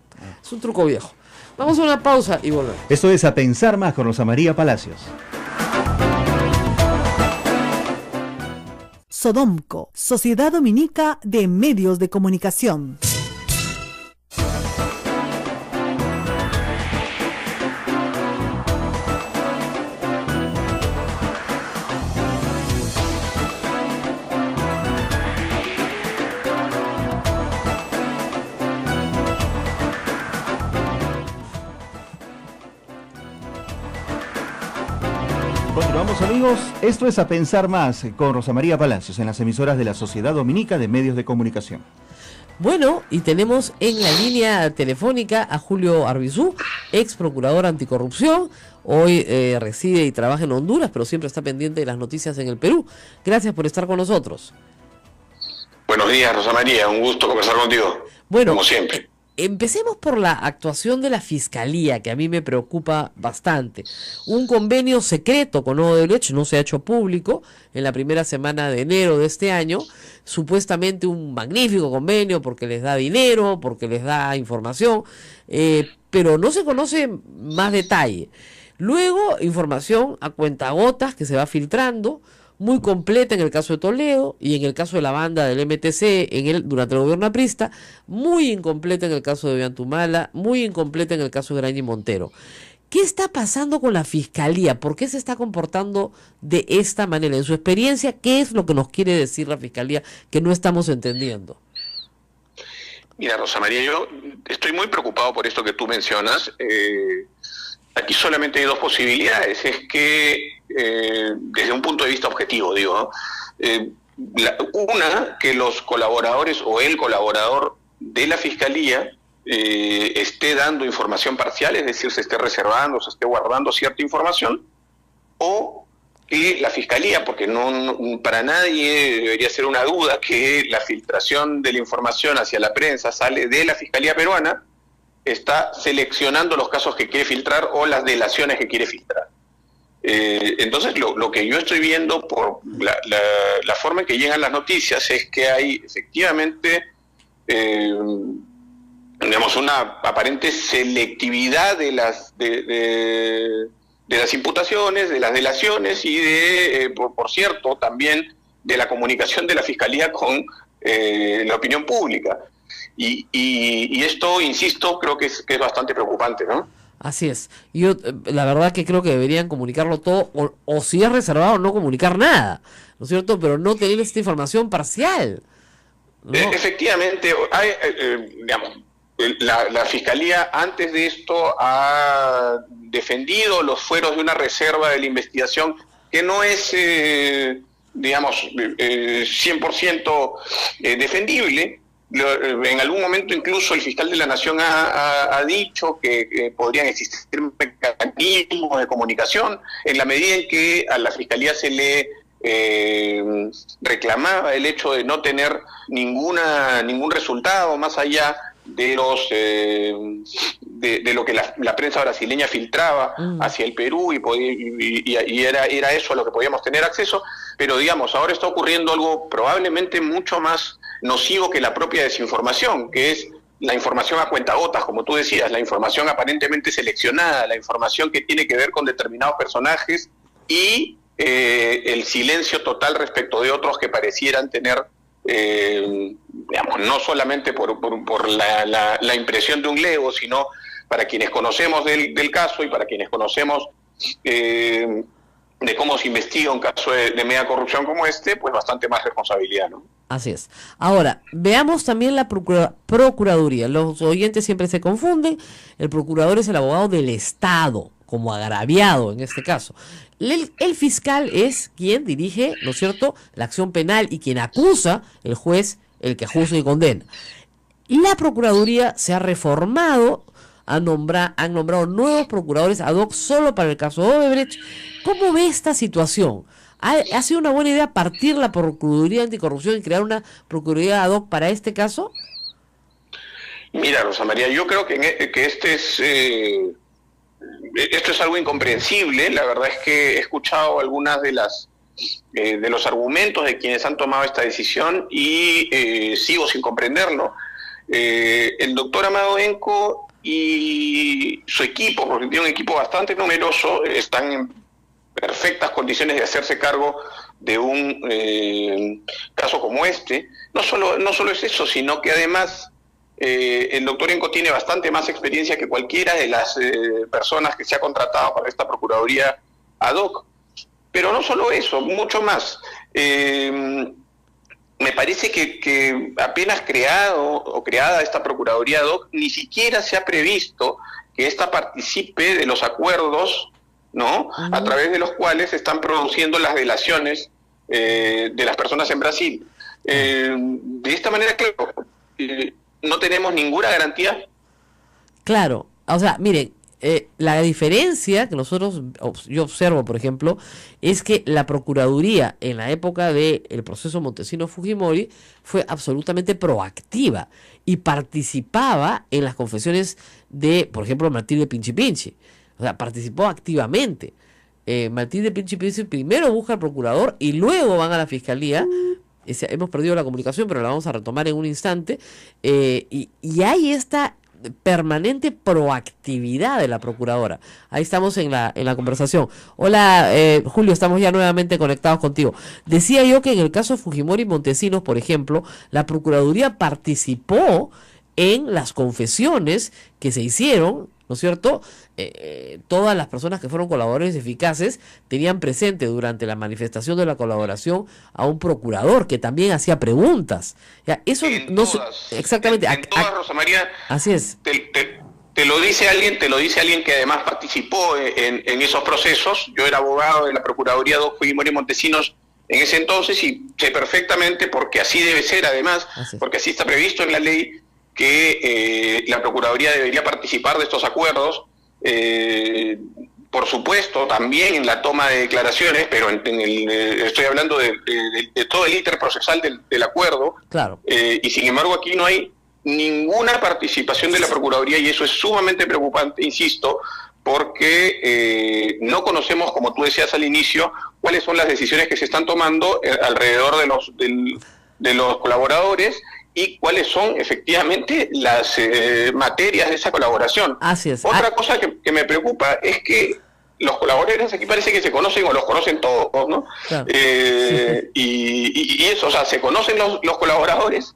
Es un truco viejo. Vamos a una pausa y volvemos.
Esto es A Pensar Más con Rosa María Palacios.
Sodomco, Sociedad Dominica de Medios de Comunicación.
Continuamos, amigos. Esto es A Pensar Más con Rosa María Palacios en las emisoras de la Sociedad Dominica de Medios de Comunicación.
Bueno, y tenemos en la línea telefónica a Julio Arbizú, ex procurador anticorrupción. Hoy reside y trabaja en Honduras, pero siempre está pendiente de las noticias en el Perú. Gracias por estar con nosotros.
Buenos días, Rosa María. Un gusto conversar contigo.
Bueno,
como siempre.
Empecemos por la actuación de la Fiscalía, que a mí me preocupa bastante. Un convenio secreto con Odebrecht no se ha hecho público en la primera semana de enero de este año. Supuestamente un magnífico convenio porque les da dinero, porque les da información, pero no se conoce más detalle. Luego, información a cuentagotas que se va filtrando, muy completa en el caso de Toledo y en el caso de la banda del MTC durante el gobierno aprista, muy incompleta en el caso de Ollantumala, muy incompleta en el caso de Agraña y Montero. ¿Qué está pasando con la Fiscalía? ¿Por qué se está comportando de esta manera? En su experiencia, ¿qué es lo que nos quiere decir la Fiscalía que no estamos entendiendo?
Mira, Rosa María, yo estoy muy preocupado por esto que tú mencionas. Aquí solamente hay dos posibilidades. Es que, desde un punto de vista objetivo, digo, ¿no? Una, que los colaboradores o el colaborador de la Fiscalía esté dando información parcial, es decir, se esté reservando, se esté guardando cierta información, o que la Fiscalía, porque no para nadie debería ser una duda que la filtración de la información hacia la prensa sale de la Fiscalía peruana, está seleccionando los casos que quiere filtrar o las delaciones que quiere filtrar. Entonces, lo que yo estoy viendo por la forma en que llegan las noticias es que hay efectivamente, digamos, una aparente selectividad de las imputaciones, de las delaciones y por cierto, también de la comunicación de la Fiscalía con la opinión pública. Y esto, insisto, creo que es bastante preocupante, ¿no?
Así es. Yo, la verdad que creo que deberían comunicarlo todo, o si es reservado, no comunicar nada, ¿no es cierto? Pero no tener esta información parcial, ¿no?
Efectivamente, hay, digamos, la Fiscalía antes de esto ha defendido los fueros de una reserva de la investigación que no es, digamos, 100% defendible. En algún momento incluso el fiscal de la Nación ha dicho que podrían existir mecanismos de comunicación en la medida en que a la Fiscalía se le reclamaba el hecho de no tener ningún resultado más allá de los de lo que la prensa brasileña filtraba hacia el Perú y era eso a lo que podíamos tener acceso, pero digamos, ahora está ocurriendo algo probablemente mucho más nocivo que la propia desinformación, que es la información a cuentagotas, como tú decías, la información aparentemente seleccionada, la información que tiene que ver con determinados personajes y el silencio total respecto de otros que parecieran tener, digamos, no solamente por la impresión de un lego, sino para quienes conocemos del caso y para quienes conocemos de cómo se investiga un caso de media corrupción como este, pues bastante más responsabilidad, ¿no?
Así es. Ahora, veamos también la Procuraduría. Los oyentes siempre se confunden. El procurador es el abogado del Estado, como agraviado en este caso. El fiscal es quien dirige, ¿no es cierto?, la acción penal y quien acusa, el juez, el que juzga y condena. La Procuraduría se ha reformado, han nombrado nuevos procuradores ad hoc solo para el caso Odebrecht. ¿Cómo ve esta situación? ¿Ha sido una buena idea partir la Procuraduría Anticorrupción y crear una Procuraduría ad hoc para este caso?
Mira, Rosa María, yo creo que esto es algo incomprensible. La verdad es que he escuchado algunas de los argumentos de quienes han tomado esta decisión y sigo sin comprenderlo. El doctor Amado Benco y su equipo, porque tiene un equipo bastante numeroso, están en perfectas condiciones de hacerse cargo de un caso como este. No solo es eso, sino que además el doctor Enco tiene bastante más experiencia que cualquiera de las personas que se ha contratado para esta Procuraduría ad hoc. Pero no solo eso, mucho más. Me parece que apenas creada esta Procuraduría ad hoc, ni siquiera se ha previsto que ésta participe de los acuerdos, ¿no?, a través de los cuales se están produciendo las delaciones de las personas en Brasil. De esta manera, claro, no tenemos ninguna garantía.
Claro, o sea, miren, la diferencia que yo observo, por ejemplo, es que la Procuraduría en la época del proceso Montesinos-Fujimori fue absolutamente proactiva y participaba en las confesiones de, por ejemplo, Martín de Pinchi Pinchi. O sea, participó activamente. Martín de Pinchi Pinchi primero busca al procurador y luego van a la fiscalía. Hemos perdido la comunicación, pero la vamos a retomar en un instante. Y hay esta permanente proactividad de la procuradora. Ahí estamos en la conversación. Hola, Julio, estamos ya nuevamente conectados contigo. Decía yo que en el caso de Fujimori y Montesinos, por ejemplo, la Procuraduría participó en las confesiones que se hicieron, ¿no es cierto? Todas las personas que fueron colaboradores eficaces tenían presente durante la manifestación de la colaboración a un procurador que también hacía preguntas. Ya, eso
en
no
todas,
exactamente.
En todas, Rosa María.
Así es.
Te lo dice alguien que además participó en esos procesos. Yo era abogado de la Procuraduría de Fujimori y Montesinos en ese entonces y sé perfectamente, porque así debe ser además, porque así está previsto en la ley, que la Procuraduría debería participar de estos acuerdos, por supuesto también en la toma de declaraciones, pero estoy hablando de todo el íter procesal del acuerdo.
Claro.
Y sin embargo aquí no hay ninguna participación de la Procuraduría y eso es sumamente preocupante, insisto, porque no conocemos, como tú decías al inicio, cuáles son las decisiones que se están tomando alrededor de los colaboradores y cuáles son efectivamente las materias de esa colaboración.
Así es.
Otra cosa que me preocupa es que los colaboradores aquí parece que se conocen o los conocen todos, ¿no? Claro. Y eso, o sea, se conocen los colaboradores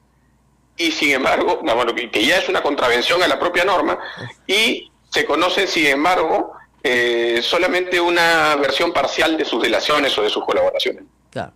y sin embargo, bueno, que ya es una contravención a la propia norma, y se conocen sin embargo solamente una versión parcial de sus delaciones o de sus colaboraciones.
Claro.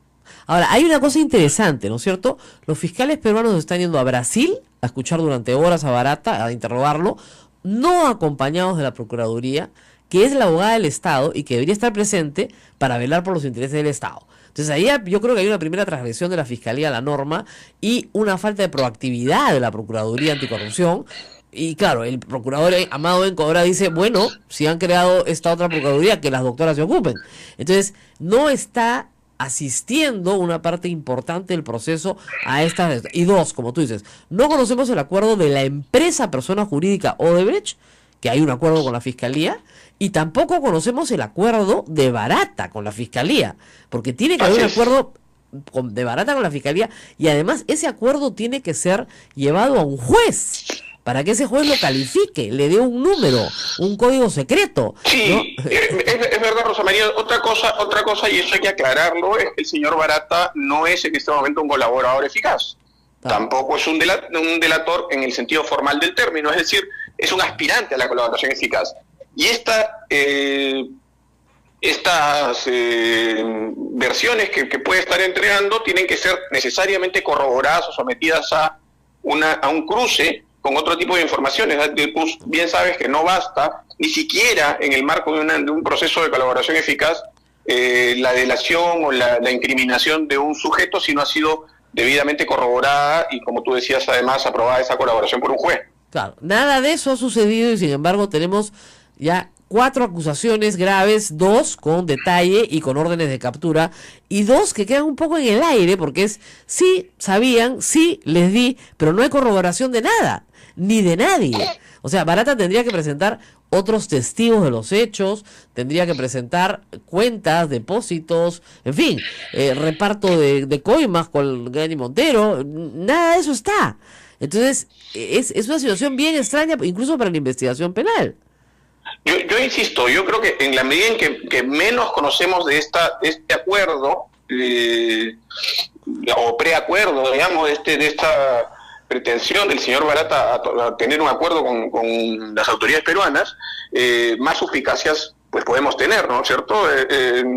Ahora, hay una cosa interesante, ¿no es cierto? Los fiscales peruanos están yendo a Brasil a escuchar durante horas a Barata, a interrogarlo, no acompañados de la Procuraduría, que es la abogada del Estado y que debería estar presente para velar por los intereses del Estado. Entonces ahí yo creo que hay una primera transgresión de la Fiscalía a la norma y una falta de proactividad de la Procuraduría Anticorrupción. Y claro, el procurador Amado Benco ahora dice, bueno, si han creado esta otra Procuraduría, que las doctoras se ocupen. Entonces no está asistiendo una parte importante del proceso a estas. Y dos, como tú dices, no conocemos el acuerdo de la empresa persona jurídica Odebrecht, que hay un acuerdo con la Fiscalía, y tampoco conocemos el acuerdo de Barata con la Fiscalía, porque tiene que haber un acuerdo de Barata con la Fiscalía, y además ese acuerdo tiene que ser llevado a un juez, para que ese juez lo califique, le dé un número, un código secreto.
Sí,
¿no?
es verdad, Rosa María. Otra cosa, y eso hay que aclararlo, es que el señor Barata no es en este momento un colaborador eficaz. Tampoco es un delator en el sentido formal del término, es decir, es un aspirante a la colaboración eficaz. Y estas versiones que puede estar entregando tienen que ser necesariamente corroboradas o sometidas a un cruce con otro tipo de informaciones. Tú bien sabes que no basta, ni siquiera en el marco de un proceso de colaboración eficaz, la delación o la incriminación de un sujeto si no ha sido debidamente corroborada y, como tú decías, además aprobada esa colaboración por un juez.
Claro, nada de eso ha sucedido y sin embargo tenemos ya 4 acusaciones graves, 2 con detalle y con órdenes de captura, y 2 que quedan un poco en el aire porque es, sí, sabían, sí, les di, pero no hay corroboración de nada, ni de nadie. O sea, Barata tendría que presentar otros testigos de los hechos, tendría que presentar cuentas, depósitos, en fin, reparto de coimas con Gani Montero, nada de eso está. Entonces, es una situación bien extraña, incluso para la investigación penal.
Yo insisto, yo creo que en la medida en que menos conocemos de este acuerdo, o preacuerdo, digamos, de esta pretensión del señor Barata a tener un acuerdo con las autoridades peruanas, más suspicacias pues podemos tener, ¿no es cierto?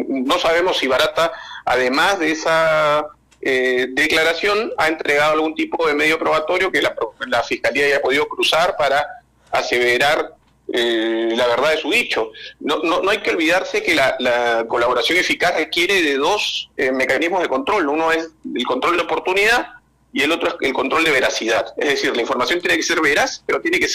No sabemos si Barata, además de esa declaración, ha entregado algún tipo de medio probatorio que la Fiscalía haya podido cruzar para aseverar la verdad de su dicho. No hay que olvidarse que la colaboración eficaz requiere de 2 mecanismos de control. Uno es el control de oportunidad y el otro es el control de veracidad. Es decir, la información tiene que ser veraz, pero tiene que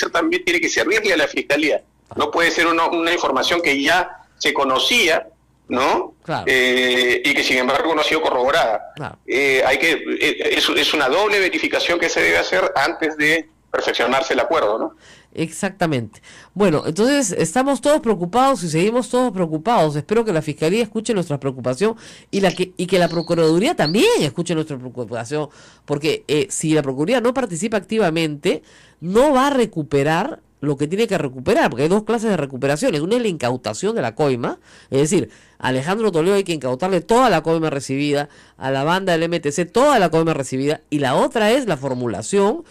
servirle a la Fiscalía. No puede ser una información que ya se conocía, ¿no? Claro. Y que sin embargo no ha sido corroborada. Claro. Es una doble verificación que se debe hacer antes de perfeccionarse el acuerdo, ¿no?
Exactamente. Bueno, entonces estamos todos preocupados y seguimos todos preocupados. Espero que la Fiscalía escuche nuestra preocupación y que la Procuraduría también escuche nuestra preocupación, porque si la Procuraduría no participa activamente, no va a recuperar lo que tiene que recuperar, porque hay 2 clases de recuperaciones. Una es la incautación de la coima, es decir, a Alejandro Toledo hay que incautarle toda la coima recibida, a la banda del MTC toda la coima recibida, y la otra es la formulación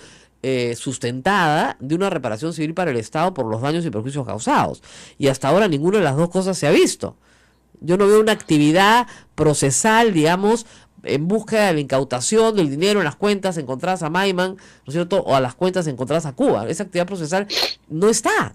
sustentada de una reparación civil para el Estado por los daños y perjuicios causados. Y hasta ahora ninguna de las 2 cosas se ha visto. Yo no veo una actividad procesal, digamos, en búsqueda de la incautación del dinero en las cuentas encontradas a Maiman, ¿no es cierto?, o a las cuentas encontradas a Cuba. Esa actividad procesal no está.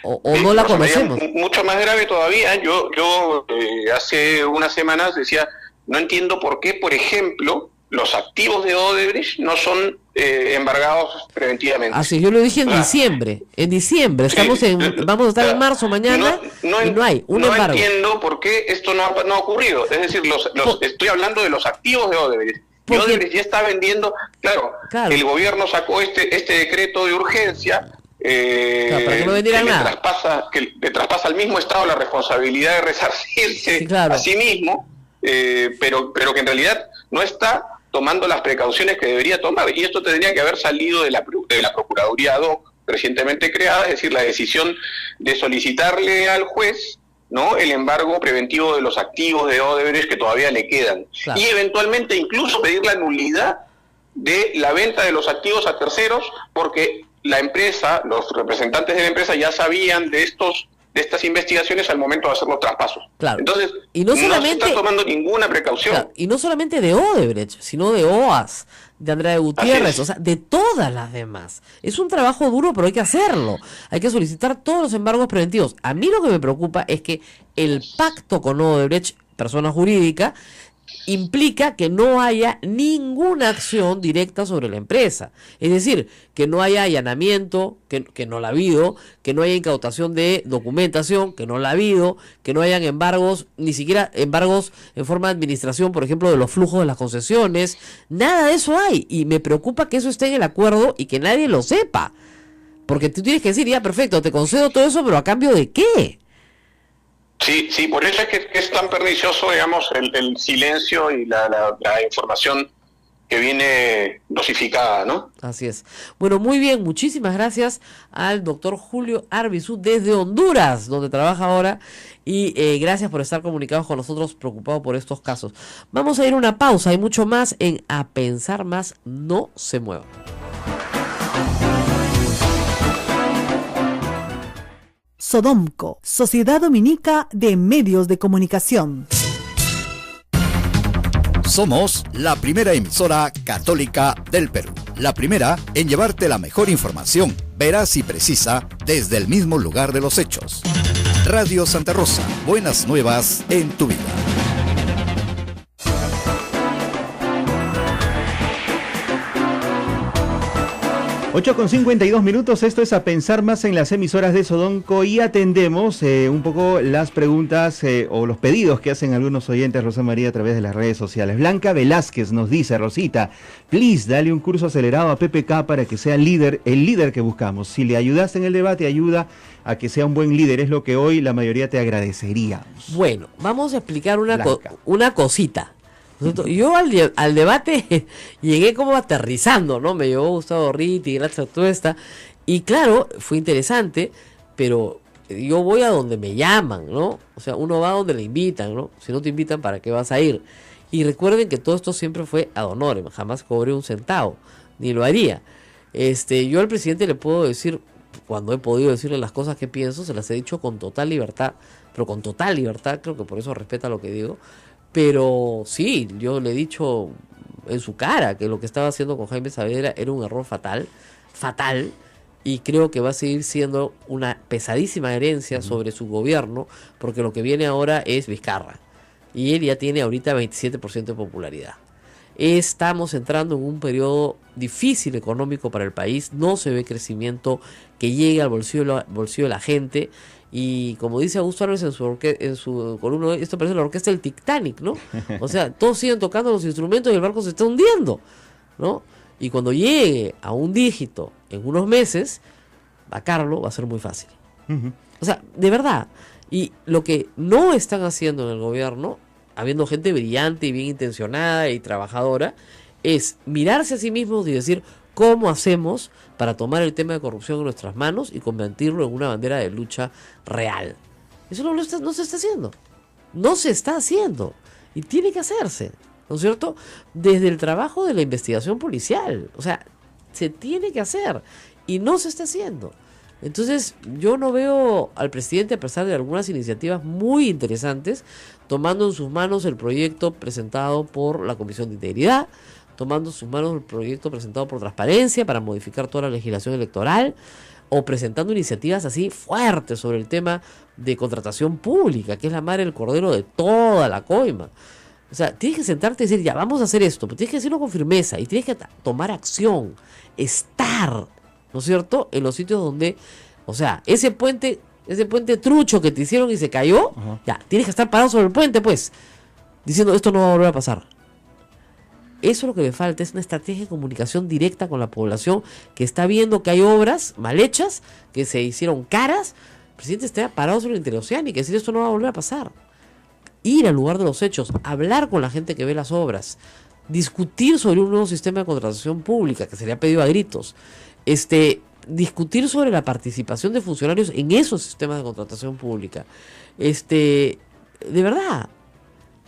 O no la conocemos.
Mucho más grave todavía, yo hace unas semanas decía, no entiendo por qué, por ejemplo, los activos de Odebrecht no son embargados preventivamente.
Así, yo lo dije en diciembre, estamos vamos a estar en marzo mañana y no hay un embargo.
No entiendo por qué esto no ha ocurrido, es decir, estoy hablando de los activos de Odebrecht. Y Odebrecht ya está vendiendo, claro, el gobierno sacó este decreto de urgencia,
para que no vendieran nada.
Que le traspasa al mismo Estado la responsabilidad de resarcirse a sí mismo, pero que en realidad no está tomando las precauciones que debería tomar, y esto tendría que haber salido de la Procuraduría ad hoc recientemente creada, es decir, la decisión de solicitarle al juez, ¿no?, el embargo preventivo de los activos de Odebrecht que todavía le quedan, y eventualmente incluso pedir la nulidad de la venta de los activos a terceros, porque la empresa, los representantes de la empresa ya sabían de estas investigaciones al momento de hacer los traspasos. Claro. Entonces,
y no se está
tomando ninguna precaución.
Claro, y no solamente de Odebrecht, sino de OAS, de Andrade Gutiérrez, o sea, de todas las demás. Es un trabajo duro, pero hay que hacerlo. Hay que solicitar todos los embargos preventivos. A mí lo que me preocupa es que el pacto con Odebrecht, persona jurídica, implica que no haya ninguna acción directa sobre la empresa. Es decir, que no haya allanamiento, que no la ha habido, que no haya incautación de documentación, que no la ha habido, que no hayan embargos, ni siquiera embargos en forma de administración, por ejemplo, de los flujos de las concesiones. Nada de eso hay. Y me preocupa que eso esté en el acuerdo y que nadie lo sepa. Porque tú tienes que decir, ya, perfecto, te concedo todo eso, pero ¿a cambio de qué?
Sí, por eso es que es tan pernicioso, digamos, el silencio y la información que viene dosificada, ¿no?
Así es. Bueno, muy bien, muchísimas gracias al doctor Julio Arbizu desde Honduras, donde trabaja ahora, y gracias por estar comunicados con nosotros, preocupados por estos casos. Vamos a ir a una pausa, hay mucho más en A Pensar Más, no se muevan.
Sodomco, Sociedad Dominica de Medios de Comunicación.
Somos la primera emisora católica del Perú. La primera en llevarte la mejor información, veraz y precisa, desde el mismo lugar de los hechos. Radio Santa Rosa, buenas nuevas en tu vida.
8:52, esto es A Pensar Más en las emisoras de Sodomco y atendemos un poco las preguntas o los pedidos que hacen algunos oyentes, Rosa María, a través de las redes sociales. Blanca Velázquez nos dice, Rosita, please, dale un curso acelerado a PPK para que sea el líder que buscamos. Si le ayudaste en el debate, ayuda a que sea un buen líder, es lo que hoy la mayoría te agradeceríamos.
Bueno, vamos a explicar una cosita. Yo al debate llegué como aterrizando, ¿no? Me llevó Gustavo Ritti, gracias a Tuesta, y claro, fue interesante, pero yo voy a donde me llaman, ¿no? O sea, uno va a donde le invitan, ¿no? Si no te invitan, ¿para qué vas a ir? Y recuerden que todo esto siempre fue ad honorem, jamás cobré un centavo, ni lo haría. Yo al presidente le puedo decir, cuando he podido decirle las cosas que pienso, se las he dicho con total libertad, pero con total libertad, creo que por eso respeta lo que digo. Pero sí, yo le he dicho en su cara que lo que estaba haciendo con Jaime Saavedra era un error fatal, y creo que va a seguir siendo una pesadísima herencia sobre su gobierno, porque lo que viene ahora es Vizcarra, y él ya tiene ahorita 27% de popularidad. Estamos entrando en un periodo difícil económico para el país, no se ve crecimiento que llegue al bolsillo de la gente. Y como dice Augusto Álvarez en su columna, esto parece la orquesta del Titanic, ¿no? O sea, todos siguen tocando los instrumentos y el barco se está hundiendo, ¿no? Y cuando llegue a un dígito en unos meses, vacarlo va a ser muy fácil. O sea, de verdad. Y lo que no están haciendo en el gobierno, habiendo gente brillante y bien intencionada y trabajadora, es mirarse a sí mismos y decir, ¿cómo hacemos para tomar el tema de corrupción en nuestras manos y convertirlo en una bandera de lucha real? Eso no se está haciendo. No se está haciendo. Y tiene que hacerse, ¿no es cierto? Desde el trabajo de la investigación policial. O sea, se tiene que hacer. Y no se está haciendo. Entonces, yo no veo al presidente, a pesar de algunas iniciativas muy interesantes, tomando en sus manos el proyecto presentado por la Comisión de Integridad, tomando en sus manos el proyecto presentado por Transparencia para modificar toda la legislación electoral, o presentando iniciativas así fuertes sobre el tema de contratación pública, que es la madre del cordero de toda la coima. O sea, tienes que sentarte y decir, ya, vamos a hacer esto, pero tienes que decirlo con firmeza y tienes que tomar acción, estar, ¿no es cierto?, en los sitios donde, o sea, ese puente trucho que te hicieron y se cayó, ya, tienes que estar parado sobre el puente, pues, diciendo, esto no va a volver a pasar. Eso es lo que le falta, es una estrategia de comunicación directa con la población que está viendo que hay obras mal hechas, que se hicieron caras. El presidente está parado sobre la interoceánica y decir esto no va a volver a pasar. Ir al lugar de los hechos, hablar con la gente que ve las obras, discutir sobre un nuevo sistema de contratación pública que se le ha pedido a gritos, discutir sobre la participación de funcionarios en esos sistemas de contratación pública. De verdad,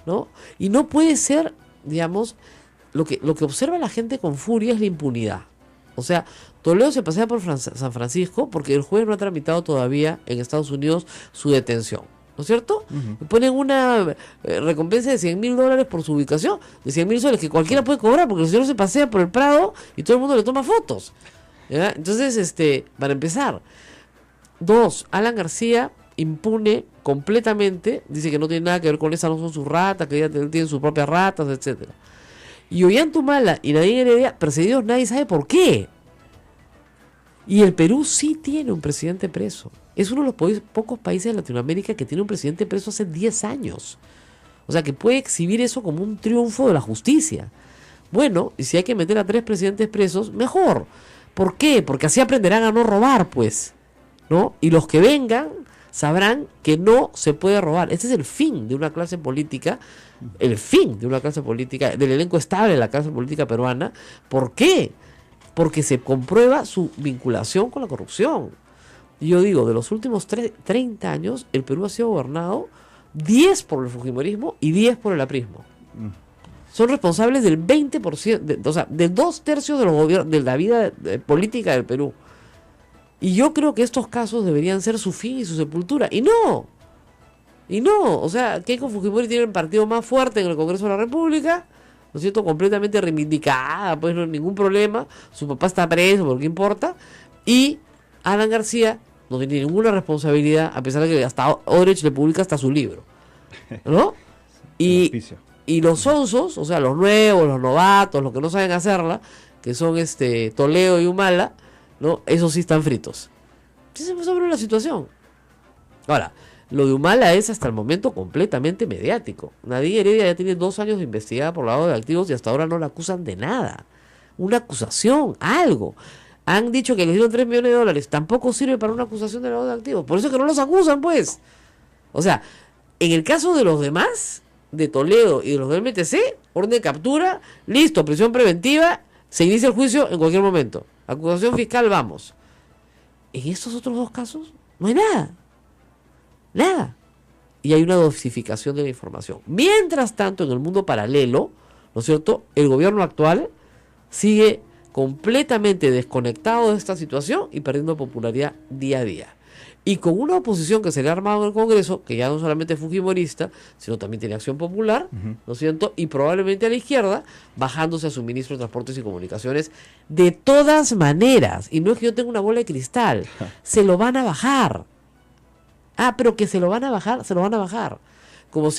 ¿no? Y no puede ser, digamos, lo que observa la gente con furia es la impunidad. O sea, Toledo se pasea por San Francisco porque el juez no ha tramitado todavía en Estados Unidos su detención, ¿no es cierto? Ponen una recompensa de $100,000 por su ubicación, de $100,000 que cualquiera puede cobrar porque el señor se pasea por el Prado y todo el mundo le toma fotos, ¿ya? Entonces, para empezar. 2, Alan García impune completamente, dice que no tiene nada que ver con esa, no son sus ratas, que ya tienen sus propias ratas, etcétera. Y Ollantumala y Nadine Heredia perseguidos, nadie sabe por qué. Y el Perú sí tiene un presidente preso. Es uno de los pocos países de Latinoamérica que tiene un presidente preso hace 10 años. O sea, que puede exhibir eso como un triunfo de la justicia. Bueno, y si hay que meter a 3 presidentes presos, mejor. ¿Por qué? Porque así aprenderán a no robar, pues, ¿no? Y los que vengan sabrán que no se puede robar. Este es el fin de una clase política, del elenco estable de la clase política peruana. ¿Por qué? Porque se comprueba su vinculación con la corrupción. Y yo digo, de los últimos 30 años, el Perú ha sido gobernado 10 por el fujimorismo y 10 por el aprismo. Son responsables del 20%, o sea, de 2/3 de los gobiernos, de la vida política del Perú. Y yo creo que estos casos deberían ser su fin y su sepultura. Y no, o sea, Keiko Fujimori tiene el partido más fuerte en el Congreso de la República, ¿no es cierto? Completamente reivindicada, pues no hay ningún problema. Su papá está preso, ¿por qué importa? Y Alan García no tiene ninguna responsabilidad, a pesar de que hasta Odebrecht le publica hasta su libro, ¿no? Y los sonsos, o sea, los nuevos, los novatos, los que no saben hacerla, que son Toledo y Humala, ¿no? Esos sí están fritos. Sí se sobre la situación. Ahora, lo de Humala es hasta el momento completamente mediático. Nadine Heredia ya tiene 2 años de investigada por lavado de activos y hasta ahora no la acusan de nada. Una acusación, algo. Han dicho que les dieron $3 millones. Tampoco sirve para una acusación de lavado de activos. Por eso es que no los acusan, pues. O sea, en el caso de los demás, de Toledo y de los del MTC, orden de captura, listo, prisión preventiva, se inicia el juicio en cualquier momento. Acusación fiscal, vamos. En estos otros 2 casos, no hay nada. Nada. Y hay una dosificación de la información. Mientras tanto, en el mundo paralelo, ¿no es cierto?, el gobierno actual sigue completamente desconectado de esta situación y perdiendo popularidad día a día. Y con una oposición que se le ha armado en el Congreso, que ya no solamente es fujimorista, sino también tiene Acción Popular, ¿no es cierto?, y probablemente a la izquierda, bajándose a su ministro de Transportes y Comunicaciones de todas maneras. Y no es que yo tenga una bola de cristal, se lo van a bajar. Pero que se lo van a bajar, se lo van a bajar. Como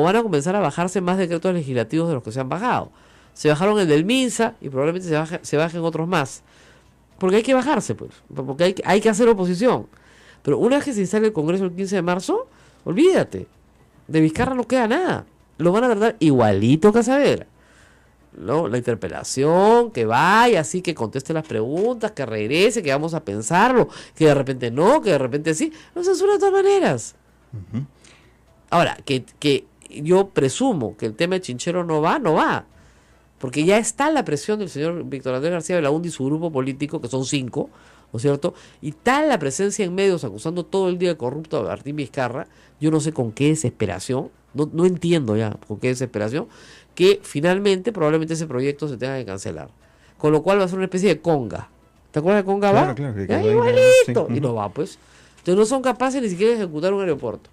van a comenzar a bajarse más decretos legislativos de los que se han bajado. Se bajaron el del MINSA y probablemente se bajen otros más. Porque hay que bajarse, pues. Porque hay que hacer oposición. Pero una vez que se instale el Congreso el 15 de marzo, olvídate. De Vizcarra no queda nada. Lo van a tratar igualito que a Saavedra, ¿no? La interpelación, que vaya, así que conteste las preguntas, que regrese, que vamos a pensarlo, que de repente no, que de repente sí. Lo censura de todas maneras. Ahora, que yo presumo que el tema de Chinchero no va. Porque ya está la presión del señor Víctor Andrés García Belaúnde y su grupo político, que son 5, ¿no es cierto? Y tal la presencia en medios acusando todo el día de corrupto a Martín Vizcarra, yo no sé con qué desesperación, no entiendo ya con qué desesperación, que finalmente probablemente ese proyecto se tenga que cancelar. Con lo cual va a ser una especie de conga. ¿Te acuerdas de conga?
Claro,
igualito.
Sí.
Y no va, pues. Entonces no son capaces ni siquiera de ejecutar un aeropuerto.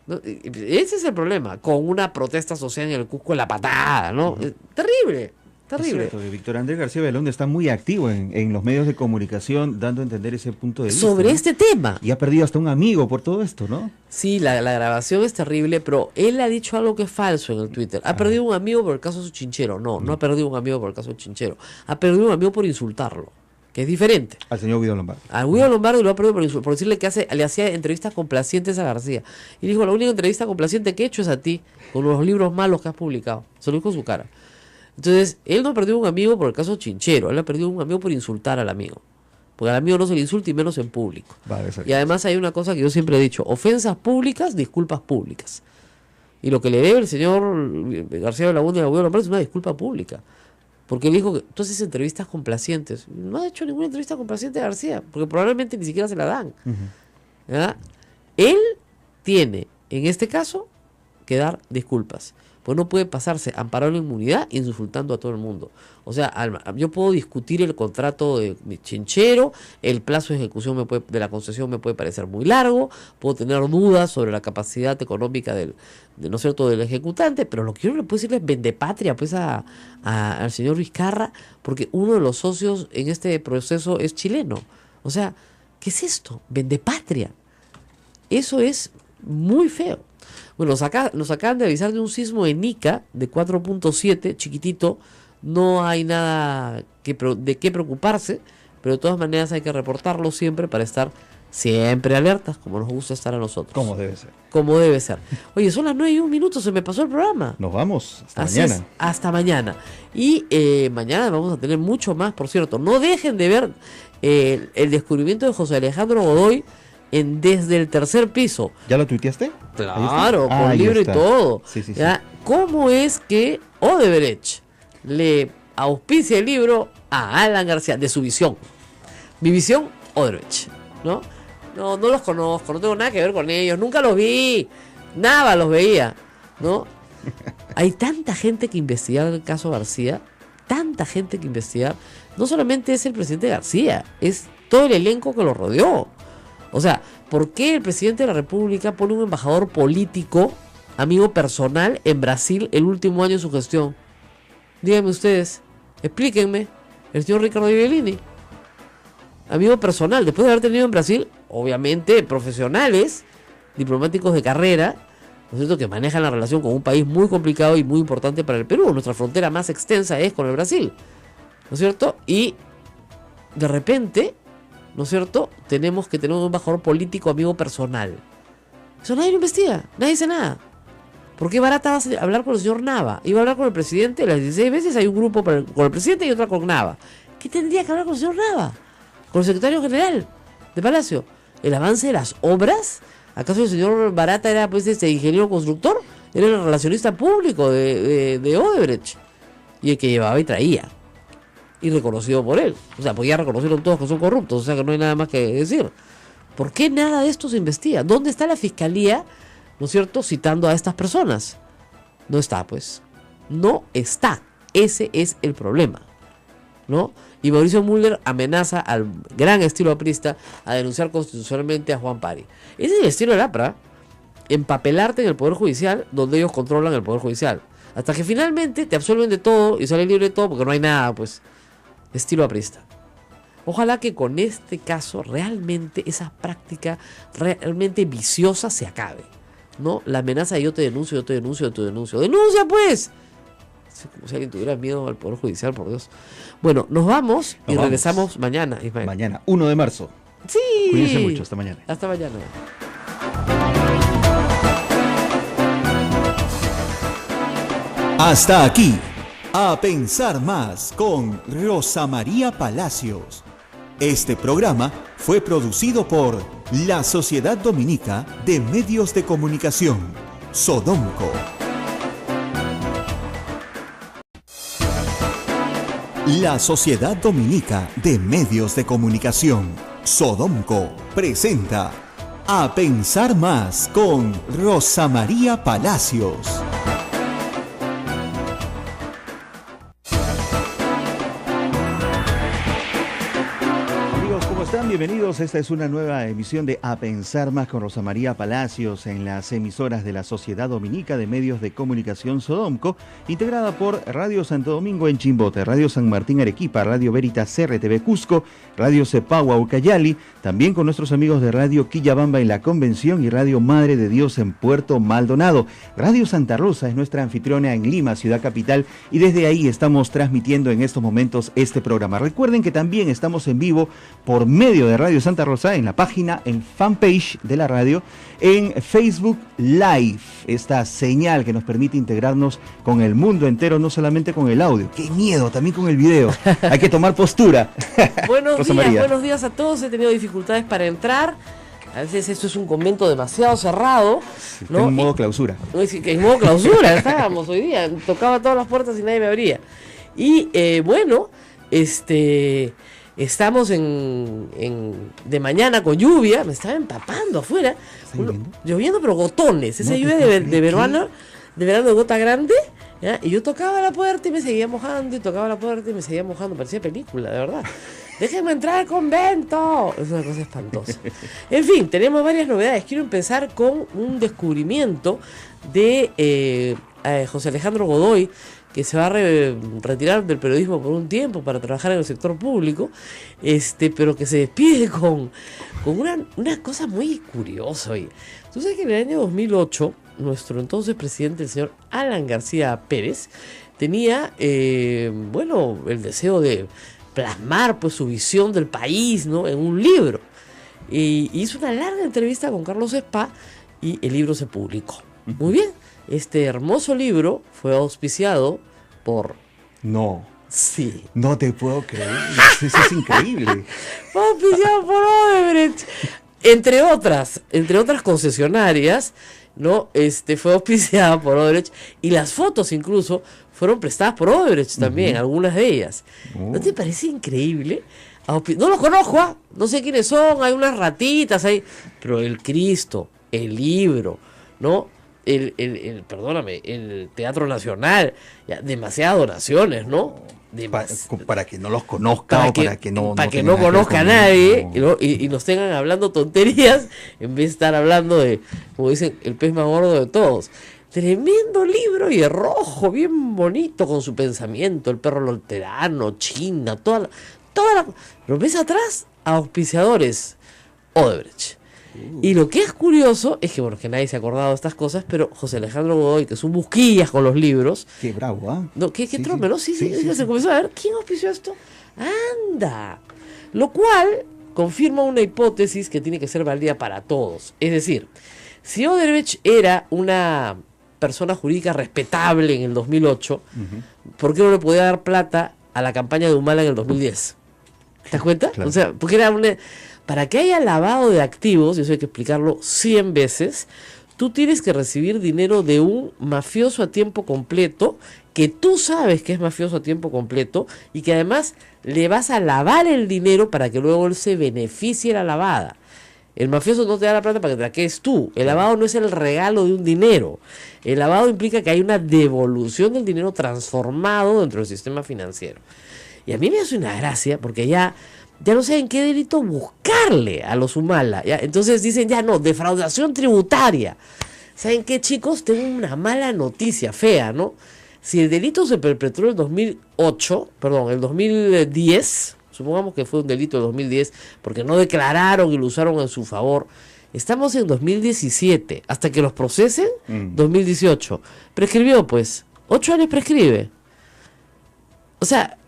¿No? Ese es el problema, con una protesta social en el Cusco en la patada, ¿no? Terrible.
Es cierto, que Víctor Andrés García Belaúnde está muy activo en los medios de comunicación, dando a entender ese punto de vista.
Sobre este tema.
Y ha perdido hasta un amigo por todo esto, ¿no?
Sí, la grabación es terrible, pero él ha dicho algo que es falso en el Twitter. Ha perdido un amigo por el caso de su Chinchero. No ha perdido un amigo por el caso de Chinchero. Ha perdido un amigo por insultarlo, que es diferente.
Al señor Guido Lombardi.
A Guido Lombardi lo ha perdido por decirle que le hacía entrevistas complacientes a García. Y dijo, la única entrevista complaciente que he hecho es a ti, con los libros malos que has publicado. Se lo dijo en su cara. Entonces, él no ha perdido un amigo por el caso Chinchero, él ha perdido un amigo por insultar al amigo. Porque al amigo no se le insulta y menos en público. Y además hay una cosa que yo siempre he dicho, ofensas públicas, disculpas públicas. Y lo que le debe el señor García Belaúnde a Guido Lombardi es una disculpa pública. Porque él dijo que tú haces entrevistas complacientes. No ha hecho ninguna entrevista complaciente a García, porque probablemente ni siquiera se la dan. ¿Ya? Él tiene, en este caso, que dar disculpas. Pues no puede pasarse amparado en inmunidad insultando a todo el mundo. O sea, yo puedo discutir el contrato de Chinchero, el plazo de ejecución de la concesión me puede parecer muy largo, puedo tener dudas sobre la capacidad económica ¿no es cierto?, del ejecutante, pero lo que yo no le puedo decir es vendepatria pues al señor Vizcarra, porque uno de los socios en este proceso es chileno. O sea, ¿qué es esto? Vendepatria. Eso es muy feo. Bueno, nos acaban de avisar de un sismo en Ica de 4.7, chiquitito. No hay nada de qué preocuparse, pero de todas maneras hay que reportarlo siempre para estar siempre alertas, como nos gusta estar a nosotros.
Como debe ser.
Como debe ser. Oye, son las 9:01, se me pasó el programa.
Nos vamos, hasta
Así
mañana.
es, hasta mañana. Y mañana vamos a tener mucho más, por cierto. No dejen de ver el descubrimiento de José Alejandro Godoy desde el tercer piso.
¿Ya lo tuiteaste?
Claro, con
ahí
libro
está.
y todo.
Sí, sí, sí.
¿Ya? ¿Cómo es que Odebrecht le auspicia el libro a Alan García de su visión? Mi visión, Odebrecht, ¿no? No los conozco, no tengo nada que ver con ellos, nunca los vi, nada los veía, ¿no? Hay tanta gente que investigar el caso García, tanta gente que investigar. No solamente es el presidente García, es todo el elenco que lo rodeó. O sea, ¿por qué el presidente de la República pone un embajador político, amigo personal, en Brasil el último año de su gestión? Díganme ustedes, explíquenme. El señor Ricardo Ibelini, amigo personal, después de haber tenido en Brasil, obviamente, profesionales, diplomáticos de carrera, ¿no es cierto?, que manejan la relación con un país muy complicado y muy importante para el Perú. Nuestra frontera más extensa es con el Brasil, ¿no es cierto? Y de repente, ¿no es cierto?, tenemos que tener un embajador político amigo personal. Eso nadie lo investiga, nadie dice nada. ¿Por qué Barata va a hablar con el señor Nava? Iba a hablar con el presidente, las 16 veces hay un grupo con el presidente y otra con Nava. ¿Qué tendría que hablar con el señor Nava? Con el secretario general de Palacio. ¿El avance de las obras? ¿Acaso el señor Barata era pues ingeniero constructor? Era el relacionista público de Odebrecht. Y el que llevaba y traía. Y reconocido por él. O sea, podía reconocerlo todos que son corruptos. O sea que no hay nada más que decir. ¿Por qué nada de esto se investiga? ¿Dónde está la fiscalía, no es cierto, citando a estas personas? No está, pues. No está. Ese es el problema, ¿no? Y Mauricio Müller amenaza al gran estilo aprista a denunciar constitucionalmente a Juan Pari. Ese es el estilo del APRA, empapelarte en el Poder Judicial, donde ellos controlan el Poder Judicial. Hasta que finalmente te absuelven de todo y sales libre de todo porque no hay nada, pues, estilo aprista. Ojalá que con este caso realmente esa práctica realmente viciosa se acabe, ¿no? La amenaza de yo te denuncio, yo te denuncio, yo te denuncio. ¡Denuncia, pues! Como si alguien tuviera miedo al Poder Judicial, por Dios. Bueno, nos vamos y regresamos mañana, Ismael.
Mañana, 1 de marzo.
Sí.
Cuídense mucho, hasta mañana.
Hasta mañana.
Hasta aquí, A Pensar Más con Rosa María Palacios. Este programa fue producido por la Sociedad Dominica de Medios de Comunicación, Sodomco. La Sociedad Dominica de Medios de Comunicación, Sodomco, presenta A Pensar Más con Rosa María Palacios.
Bienvenidos, esta es una nueva emisión de A Pensar Más con Rosa María Palacios en las emisoras de la Sociedad Dominica de Medios de Comunicación Sodomco, integrada por Radio Santo Domingo en Chimbote, Radio San Martín Arequipa, Radio Veritas CRTV Cusco, Radio Cepagua Ucayali, también con nuestros amigos de Radio Quillabamba en La Convención y Radio Madre de Dios en Puerto Maldonado. Radio Santa Rosa es nuestra anfitriona en Lima, ciudad capital, y desde ahí estamos transmitiendo en estos momentos este programa. Recuerden que también estamos en vivo por medio de Radio Santa Rosa en la página, en fanpage de la radio, en Facebook Live, esta señal que nos permite integrarnos con el mundo entero, no solamente con el audio. ¡Qué miedo! También con el video. Hay que tomar postura.
Buenos días a todos. He tenido dificultades para entrar. A veces esto es un convento demasiado cerrado, ¿no?
En modo clausura.
En modo clausura estábamos hoy día. Tocaba todas las puertas y nadie me abría. Y estamos de mañana con lluvia, me estaba empapando afuera, lloviendo pero gotones, esa lluvia de verano de gota grande, ¿ya? Y yo tocaba la puerta y me seguía mojando, y tocaba la puerta y me seguía mojando, parecía película, de verdad. ¡Déjenme entrar al convento! Es una cosa espantosa. En fin, tenemos varias novedades. Quiero empezar con un descubrimiento de José Alejandro Godoy, que se va a retirar del periodismo por un tiempo para trabajar en el sector público, pero que se despide con una cosa muy curiosa. Oye. Tú sabes que en el año 2008, nuestro entonces presidente, el señor Alan García Pérez, tenía, el deseo de plasmar pues su visión del país, ¿no?, en un libro. Y hizo una larga entrevista con Carlos Spa y el libro se publicó. Muy bien, este hermoso libro fue auspiciado por...
No.
Sí.
No te puedo creer. Eso es increíble.
Fue auspiciado por Odebrecht. Entre otras concesionarias, ¿no? Fue auspiciada por Odebrecht. Y las fotos incluso fueron prestadas por Odebrecht también, algunas de ellas. ¿No te parece increíble? No los conozco, no sé quiénes son, hay unas ratitas ahí, pero el Cristo, el libro, ¿no? Perdóname, el Teatro Nacional, ya, demasiadas donaciones, ¿no?
Para que no los conozca
para
que no
conozca a nadie, ¿no? Y nos tengan hablando tonterías en vez de estar hablando de, como dicen, el pez más gordo de todos. Tremendo libro y rojo, bien bonito con su pensamiento, el perro lolterano, China, toda la... Pero ves atrás, auspiciadores Odebrecht. Y lo que es curioso es que, bueno, que nadie se ha acordado de estas cosas, pero José Alejandro Godoy, que es un busquillas con los libros.
Qué bravo, ¿ah?
No, qué trompe, ¿no? Sí, se comenzó a ver, ¿quién auspició esto? ¡Anda! Lo cual confirma una hipótesis que tiene que ser válida para todos. Es decir, si Odebrecht era una persona jurídica respetable en el 2008, ¿por qué no le podía dar plata a la campaña de Humala en el 2010? ¿Te das cuenta?
Claro.
O sea, porque era para que haya lavado de activos, y eso hay que explicarlo 100 veces, tú tienes que recibir dinero de un mafioso a tiempo completo, que tú sabes que es mafioso a tiempo completo, y que además le vas a lavar el dinero para que luego él se beneficie de la lavada. El mafioso no te da la plata para que te la quedes tú. El lavado no es el regalo de un dinero. El lavado implica que hay una devolución del dinero transformado dentro del sistema financiero. Y a mí me hace una gracia porque ya no saben qué delito buscarle a los Humala, ¿ya? Entonces dicen, ya no, defraudación tributaria. ¿Saben qué, chicos? Tengo una mala noticia, fea, ¿no? Si el delito se perpetró en el 2010, supongamos que fue un delito de 2010, porque no declararon y lo usaron en su favor, estamos en 2017, hasta que los procesen, 2018. Prescribió, pues, 8 años prescribe. O sea,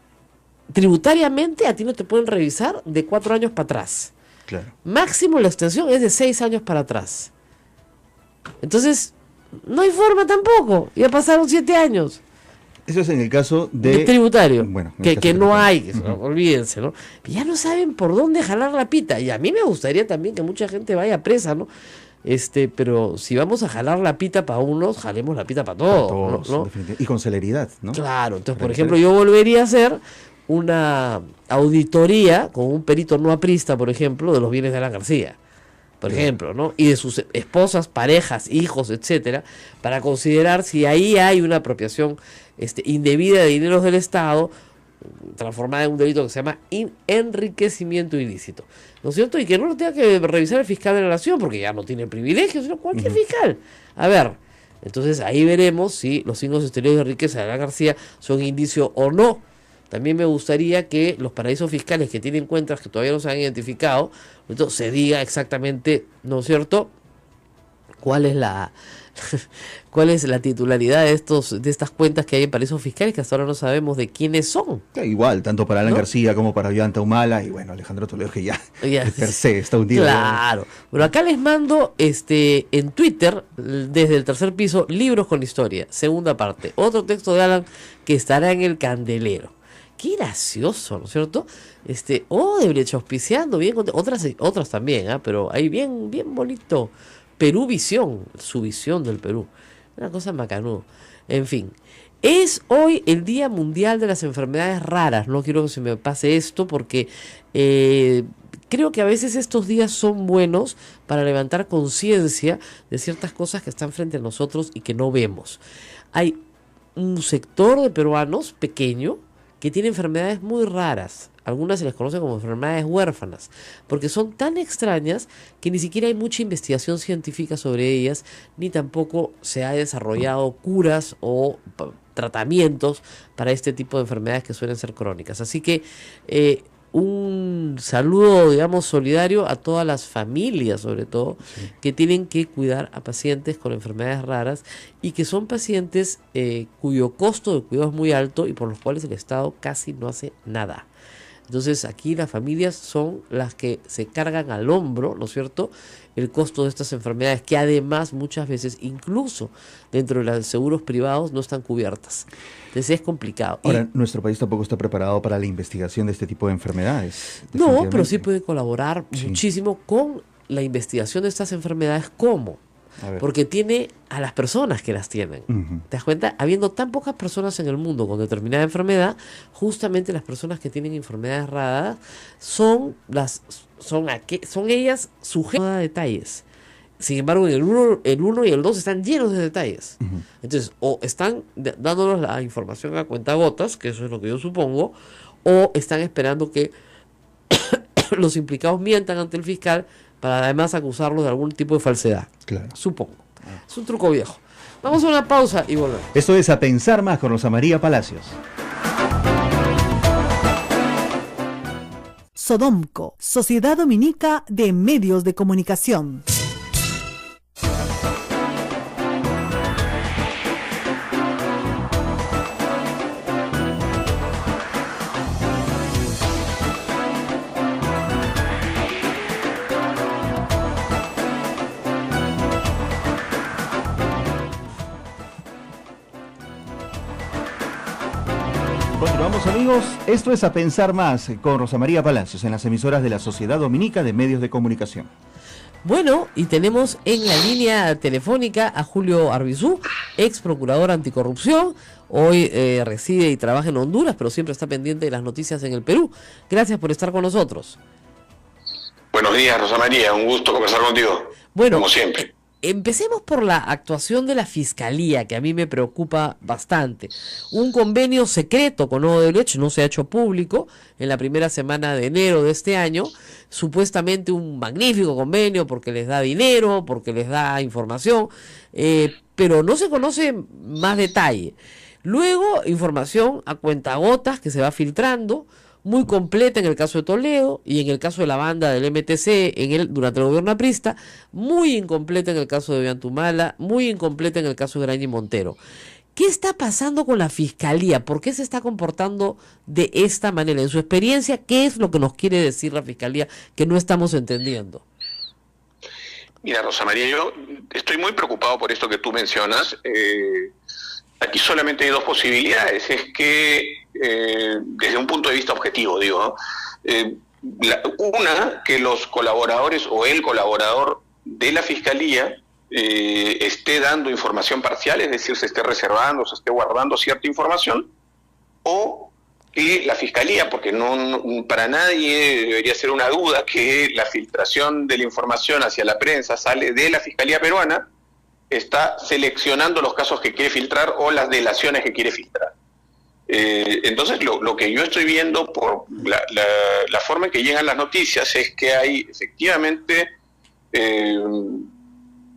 tributariamente a ti no te pueden revisar de 4 años para atrás.
Claro.
Máximo la extensión es de 6 años para atrás. Entonces, no hay forma tampoco. Ya pasaron 7 años.
Eso es en el caso de...
tributario.
Bueno,
que no hay, olvídense, ¿no? Ya no saben por dónde jalar la pita. Y a mí me gustaría también que mucha gente vaya presa, ¿no? Pero si vamos a jalar la pita para unos, jalemos la pita para todos, ¿no?
Y con celeridad, ¿no?
Claro, entonces, por ejemplo, yo volvería a hacer una auditoría con un perito no aprista, por ejemplo, de los bienes de Alan García, por ejemplo, ¿no? Y de sus esposas, parejas, hijos, etcétera, para considerar si ahí hay una apropiación indebida de dineros del Estado, transformada en un delito que se llama enriquecimiento ilícito, ¿no es cierto? Y que no lo tenga que revisar el fiscal de la nación, porque ya no tiene privilegios, sino cualquier fiscal. A ver, entonces ahí veremos si los signos exteriores de riqueza de Alan García son indicio o no. También me gustaría que los paraísos fiscales que tienen cuentas que todavía no se han identificado, entonces se diga exactamente, ¿no es cierto?, cuál es la titularidad de estas cuentas que hay en paraísos fiscales, que hasta ahora no sabemos de quiénes son.
Igual, tanto para Alan
¿no?
García como para Ollanta Humala, y bueno, Alejandro Toledo, que ya per se está hundido.
Claro. Pero acá les mando en Twitter, desde el tercer piso, libros con historia, segunda parte. Otro texto de Alan que estará en el candelero. Qué gracioso, ¿no es cierto? Odebrecht auspiciando, bien, otras también, pero ahí bien bonito. Perú Visión, su visión del Perú. Una cosa macanudo. En fin, es hoy el Día Mundial de las Enfermedades Raras. No quiero que se me pase esto porque creo que a veces estos días son buenos para levantar conciencia de ciertas cosas que están frente a nosotros y que no vemos. Hay un sector de peruanos pequeño que tiene enfermedades muy raras. Algunas se les conoce como enfermedades huérfanas, porque son tan extrañas que ni siquiera hay mucha investigación científica sobre ellas, ni tampoco se ha desarrollado curas o tratamientos para este tipo de enfermedades que suelen ser crónicas. Así que un saludo, digamos, solidario a todas las familias, sobre todo, que tienen que cuidar a pacientes con enfermedades raras y que son pacientes cuyo costo de cuidado es muy alto y por los cuales el Estado casi no hace nada. Entonces aquí las familias son las que se cargan al hombro, ¿no es cierto?, el costo de estas enfermedades que además muchas veces incluso dentro de los seguros privados no están cubiertas. Entonces es complicado.
Ahora, nuestro país tampoco está preparado para la investigación de este tipo de enfermedades.
No, pero sí puede colaborar muchísimo con la investigación de estas enfermedades. ¿Cómo? Porque tiene a las personas que las tienen. ¿Te das cuenta? Habiendo tan pocas personas en el mundo con determinada enfermedad, justamente las personas que tienen enfermedades raras son ellas sujetas a detalles. Sin embargo, en el 1 y el 2 están llenos de detalles. Entonces, o están dándonos la información a cuentagotas, que eso es lo que yo supongo, o están esperando que los implicados mientan ante el fiscal para además acusarlos de algún tipo de falsedad. Claro. Supongo. Es un truco viejo. Vamos a una pausa y volvemos.
Esto es A Pensar Más con Rosa María Palacios.
Sodomco, Sociedad Dominica de Medios de Comunicación.
Continuamos, amigos, esto es A Pensar Más con Rosa María Palacios en las emisoras de la Sociedad Dominica de Medios de Comunicación.
Bueno, y tenemos en la línea telefónica a Julio Arbizú, ex procurador anticorrupción. Hoy reside y trabaja en Honduras, pero siempre está pendiente de las noticias en el Perú. Gracias por estar con nosotros.
Buenos días, Rosa María, un gusto conversar contigo,
bueno,
como siempre.
Empecemos por la actuación de la Fiscalía, que a mí me preocupa bastante. Un convenio secreto con Odebrecht no se ha hecho público en la primera semana de enero de este año. Supuestamente un magnífico convenio porque les da dinero, porque les da información, pero no se conoce más detalle. Luego, información a cuentagotas que se va filtrando, muy completa en el caso de Toledo y en el caso de la banda del MTC durante el gobierno aprista, muy incompleta en el caso de Ollantumala, muy incompleta en el caso de Graña y Montero. ¿Qué está pasando con la Fiscalía? ¿Por qué se está comportando de esta manera? En su experiencia, ¿qué es lo que nos quiere decir la Fiscalía que no estamos entendiendo?
Mira, Rosa María, yo estoy muy preocupado por esto que tú mencionas. Aquí solamente hay dos posibilidades. Es que, desde un punto de vista objetivo, digo, una, que los colaboradores o el colaborador de la Fiscalía esté dando información parcial, es decir, se esté reservando, se esté guardando cierta información, o que la Fiscalía, porque no para nadie debería ser una duda que la filtración de la información hacia la prensa sale de la Fiscalía peruana, está seleccionando los casos que quiere filtrar o las delaciones que quiere filtrar. Entonces, lo que yo estoy viendo por la forma en que llegan las noticias es que hay efectivamente,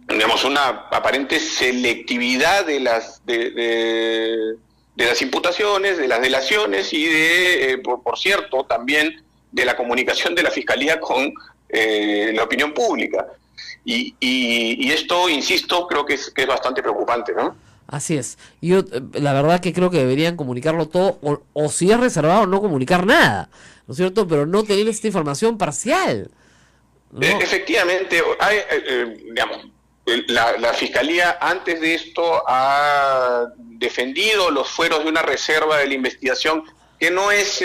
digamos, una aparente selectividad de las imputaciones, de las delaciones y por cierto, también de la comunicación de la Fiscalía con la opinión pública. Y esto, insisto, creo que es bastante preocupante, ¿no?
Así es. Yo, la verdad que creo que deberían comunicarlo todo, o si es reservado, no comunicar nada, ¿no es cierto? Pero no tener esta información parcial, ¿no?
Efectivamente, digamos, la Fiscalía antes de esto ha defendido los fueros de una reserva de la investigación que no es,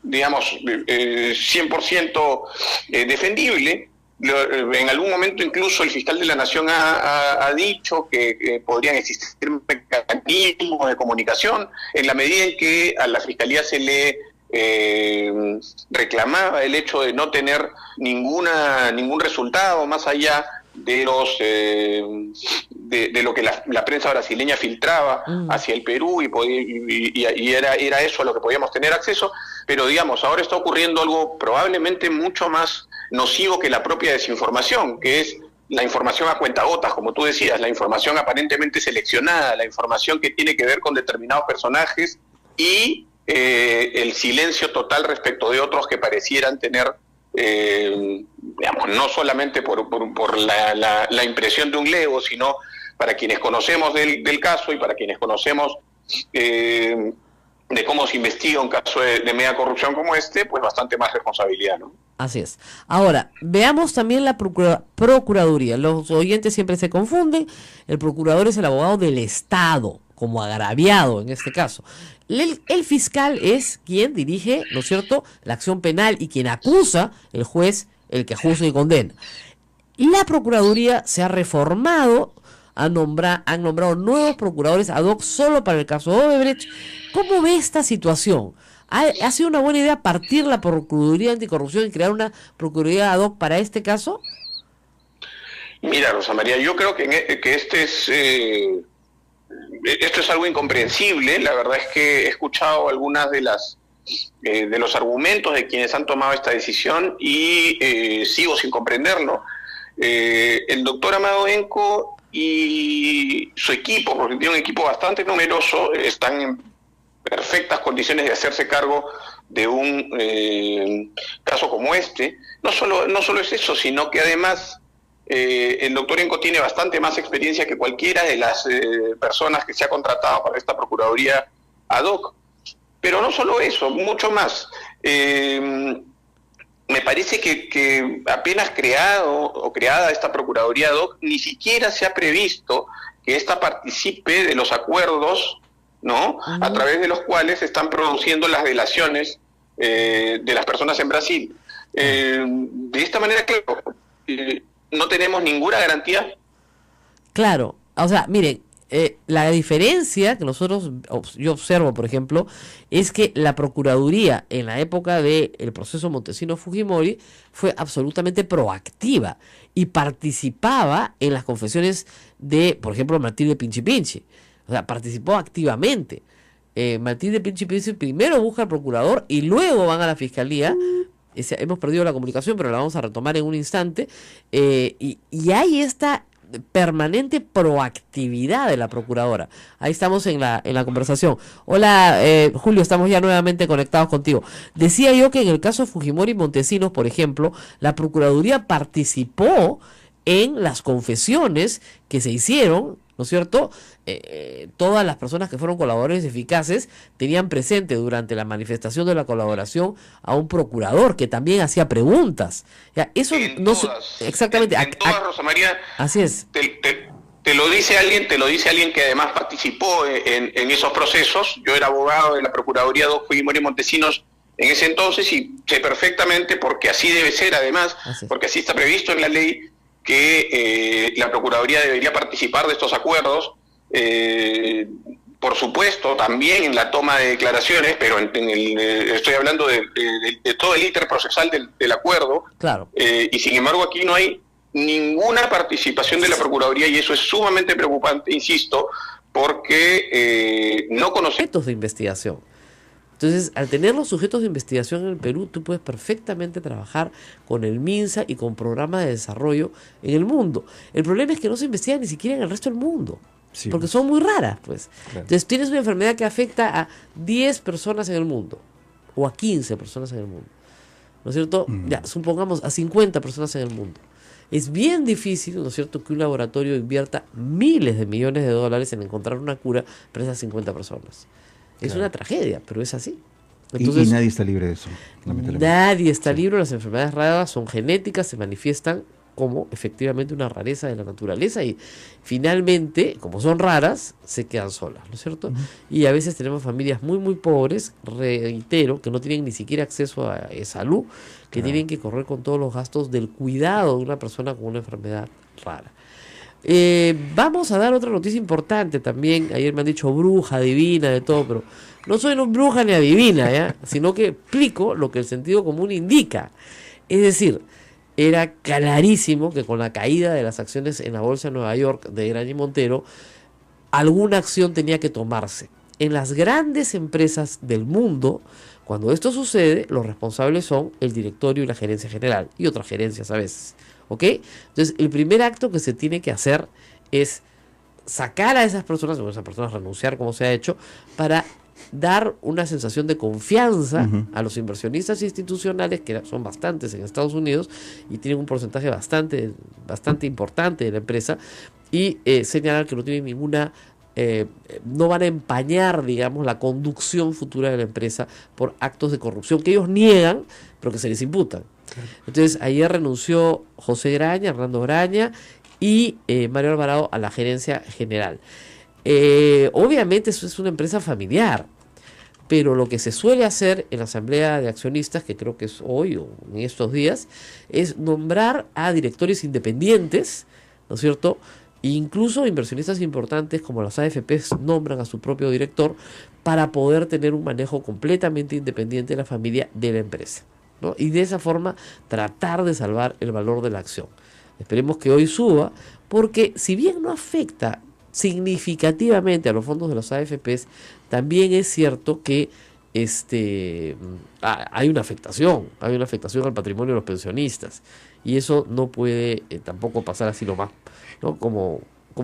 digamos, 100% defendible. En algún momento incluso el fiscal de la Nación ha dicho que podrían existir mecanismos de comunicación en la medida en que a la Fiscalía se le reclamaba el hecho de no tener ningún resultado más allá de lo que la prensa brasileña filtraba hacia el Perú y era eso a lo que podíamos tener acceso, pero digamos, ahora está ocurriendo algo probablemente mucho más nocivo que la propia desinformación, que es la información a cuentagotas, como tú decías, la información aparentemente seleccionada, la información que tiene que ver con determinados personajes y el silencio total respecto de otros que parecieran tener, digamos, no solamente por la impresión de un lego, sino para quienes conocemos del caso y para quienes conocemos de cómo se investiga un caso de media corrupción como este, pues bastante más responsabilidad, ¿no?
Así es. Ahora, veamos también la Procuraduría. Los oyentes siempre se confunden. El procurador es el abogado del Estado, como agraviado en este caso. El fiscal es quien dirige, ¿no es cierto?, la acción penal, y quien acusa, el juez, el que juzga y condena. La Procuraduría se ha reformado, han nombrado nuevos procuradores ad hoc solo para el caso Odebrecht. ¿Cómo ve esta situación? ¿Ha sido una buena idea partir la Procuraduría Anticorrupción y crear una Procuraduría ad hoc para este caso?
Mira, Rosa María, yo creo que esto es algo incomprensible. La verdad es que he escuchado algunas de los argumentos de quienes han tomado esta decisión y sigo sin comprenderlo. El doctor Amado Enco y su equipo, porque tiene un equipo bastante numeroso, están en perfectas condiciones de hacerse cargo de un caso como este. No solo es eso, sino que además el doctor Enco tiene bastante más experiencia que cualquiera de las personas que se ha contratado para esta Procuraduría ad hoc. Pero no solo eso, mucho más. Me parece que apenas creada esta Procuraduría ad hoc, ni siquiera se ha previsto que ésta participe de los acuerdos, ¿no?, a través de los cuales se están produciendo las delaciones de las personas en Brasil. De esta manera, claro, no tenemos ninguna garantía.
Claro, o sea, miren, la diferencia que yo observo, por ejemplo, es que la Procuraduría en la época del proceso Montesinos-Fujimori fue absolutamente proactiva y participaba en las confesiones de, por ejemplo, Martín de Pinchi Pinchi. O sea, participó activamente. Martín de Pinchi Pinchi primero busca al procurador y luego van a la fiscalía. Hemos perdido la comunicación, pero la vamos a retomar en un instante. Y hay esta permanente proactividad de la procuradora. Ahí estamos en la conversación. Hola, Julio, estamos ya nuevamente conectados contigo. Decía yo que en el caso de Fujimori y Montesinos, por ejemplo, la Procuraduría participó en las confesiones que se hicieron, ¿no es cierto? Todas las personas que fueron colaboradores eficaces tenían presente durante la manifestación de la colaboración a un procurador que también hacía preguntas. Ya, eso no
todas,
exactamente.
En todas, Rosa María.
Así es.
Te lo dice alguien que además participó en esos procesos. Yo era abogado de la Procuraduría 2 Fujimori y Montesinos en ese entonces y sé perfectamente, porque así debe ser además, porque así está previsto en la ley, que la Procuraduría debería participar de estos acuerdos, por supuesto también en la toma de declaraciones, pero estoy hablando de todo el íter procesal del acuerdo.
Claro.
Y sin embargo aquí no hay ninguna participación de la Procuraduría y eso es sumamente preocupante, insisto, porque no conocemos
sujetos de investigación. Entonces, al tener los sujetos de investigación en el Perú, tú puedes perfectamente trabajar con el MINSA y con programas de desarrollo en el mundo. El problema es que no se investiga ni siquiera en el resto del mundo, sí, porque son muy raras, pues. Claro. Entonces, tienes una enfermedad que afecta a 10 personas en el mundo, o a 15 personas en el mundo, ¿no es cierto? Ya, supongamos a 50 personas en el mundo. Es bien difícil, ¿no es cierto?, que un laboratorio invierta miles de millones de dólares en encontrar una cura para esas 50 personas. Es una tragedia, pero es así.
Entonces, y nadie está libre de eso.
Nadie está libre. Las enfermedades raras son genéticas, se manifiestan como efectivamente una rareza de la naturaleza y finalmente, como son raras, se quedan solas, ¿no es cierto? Y a veces tenemos familias muy, muy pobres, reitero, que no tienen ni siquiera acceso a salud, que tienen que correr con todos los gastos del cuidado de una persona con una enfermedad rara. Vamos a dar otra noticia importante también. Ayer me han dicho bruja, adivina, de todo, pero no soy bruja ni adivina, ¿ya? Sino que explico lo que el sentido común indica. Es decir, era clarísimo que con la caída de las acciones en la bolsa de Nueva York de Graña y Montero, alguna acción tenía que tomarse. En las grandes empresas del mundo, cuando esto sucede, los responsables son el directorio y la gerencia general, y otras gerencias a veces. ¿Ok? Entonces, el primer acto que se tiene que hacer es sacar a esas personas, o esas personas renunciar como se ha hecho, para dar una sensación de confianza a los inversionistas institucionales, que son bastantes en Estados Unidos y tienen un porcentaje bastante importante de la empresa, y señalar que no tienen ninguna, no van a empañar, digamos, la conducción futura de la empresa por actos de corrupción que ellos niegan, pero que se les imputan. Entonces, ayer renunció José Graña, Hernando Graña y Mario Alvarado a la gerencia general. Obviamente eso es una empresa familiar, pero lo que se suele hacer en la asamblea de accionistas, que creo que es hoy o en estos días, es nombrar a directores independientes, ¿no es cierto? E incluso inversionistas importantes como las AFPs nombran a su propio director para poder tener un manejo completamente independiente de la familia de la empresa, ¿no? Y de esa forma tratar de salvar el valor de la acción. Esperemos que hoy suba, porque si bien no afecta significativamente a los fondos de los AFPs, también es cierto que hay una afectación al patrimonio de los pensionistas, y eso no puede tampoco pasar así nomás, ¿no? Como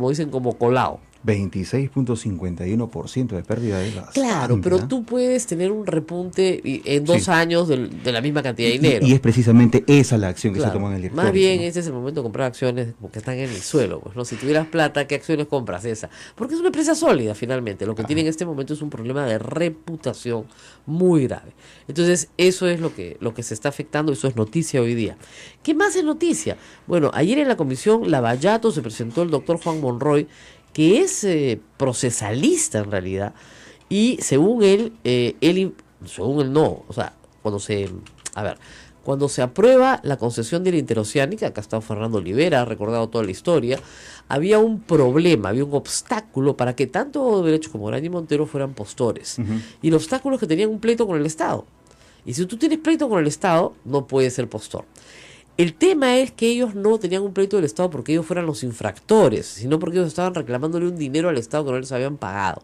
dicen, como colado.
26.51% de pérdida de gas.
Claro, pero tú puedes tener un repunte en 2 años de la misma cantidad de dinero.
Y es precisamente esa la acción que se tomó en el directorio.
Más bien, ¿no? Ese es el momento de comprar acciones que están en el suelo, pues, ¿no? Si tuvieras plata, ¿qué acciones compras? Esa. Porque es una empresa sólida, finalmente. Lo que tiene en este momento es un problema de reputación muy grave. Entonces, eso es lo que se está afectando, eso es noticia hoy día. ¿Qué más es noticia? Bueno, ayer en la comisión Lavallato se presentó el doctor Juan Monroy, que es procesalista en realidad, y según él no, o sea, cuando se aprueba la concesión de la interoceánica, acá está Fernando Olivera, ha recordado toda la historia, había un problema, había un obstáculo para que tanto Odebrecht como Graña y Montero fueran postores, y el obstáculo es que tenían un pleito con el Estado, y si tú tienes pleito con el Estado, no puedes ser postor. El tema es que ellos no tenían un pleito del Estado porque ellos fueran los infractores, sino porque ellos estaban reclamándole un dinero al Estado que no les habían pagado.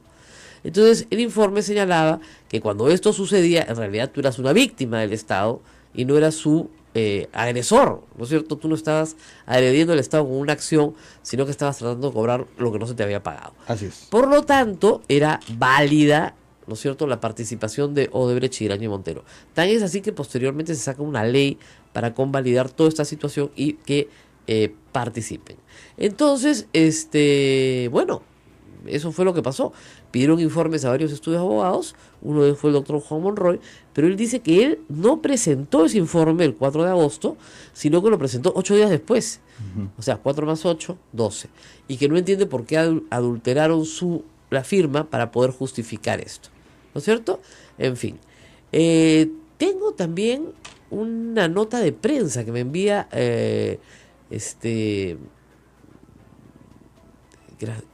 Entonces, el informe señalaba que cuando esto sucedía, en realidad tú eras una víctima del Estado y no eras su agresor, ¿no es cierto? Tú no estabas agrediendo al Estado con una acción, sino que estabas tratando de cobrar lo que no se te había pagado.
Así es.
Por lo tanto, era válida, ¿no es cierto?, la participación de Odebrecht y Graña y Montero. Tan es así que posteriormente se saca una ley para convalidar toda esta situación y que participen. Entonces, bueno, eso fue lo que pasó. Pidieron informes a varios estudios de abogados, uno de ellos fue el doctor Juan Monroy, pero él dice que él no presentó ese informe el 4 de agosto, sino que lo presentó 8 días después. O sea, 4 más 8, 12. Y que no entiende por qué adulteraron la firma para poder justificar esto. ¿No es cierto? En fin. Tengo también una nota de prensa que me envía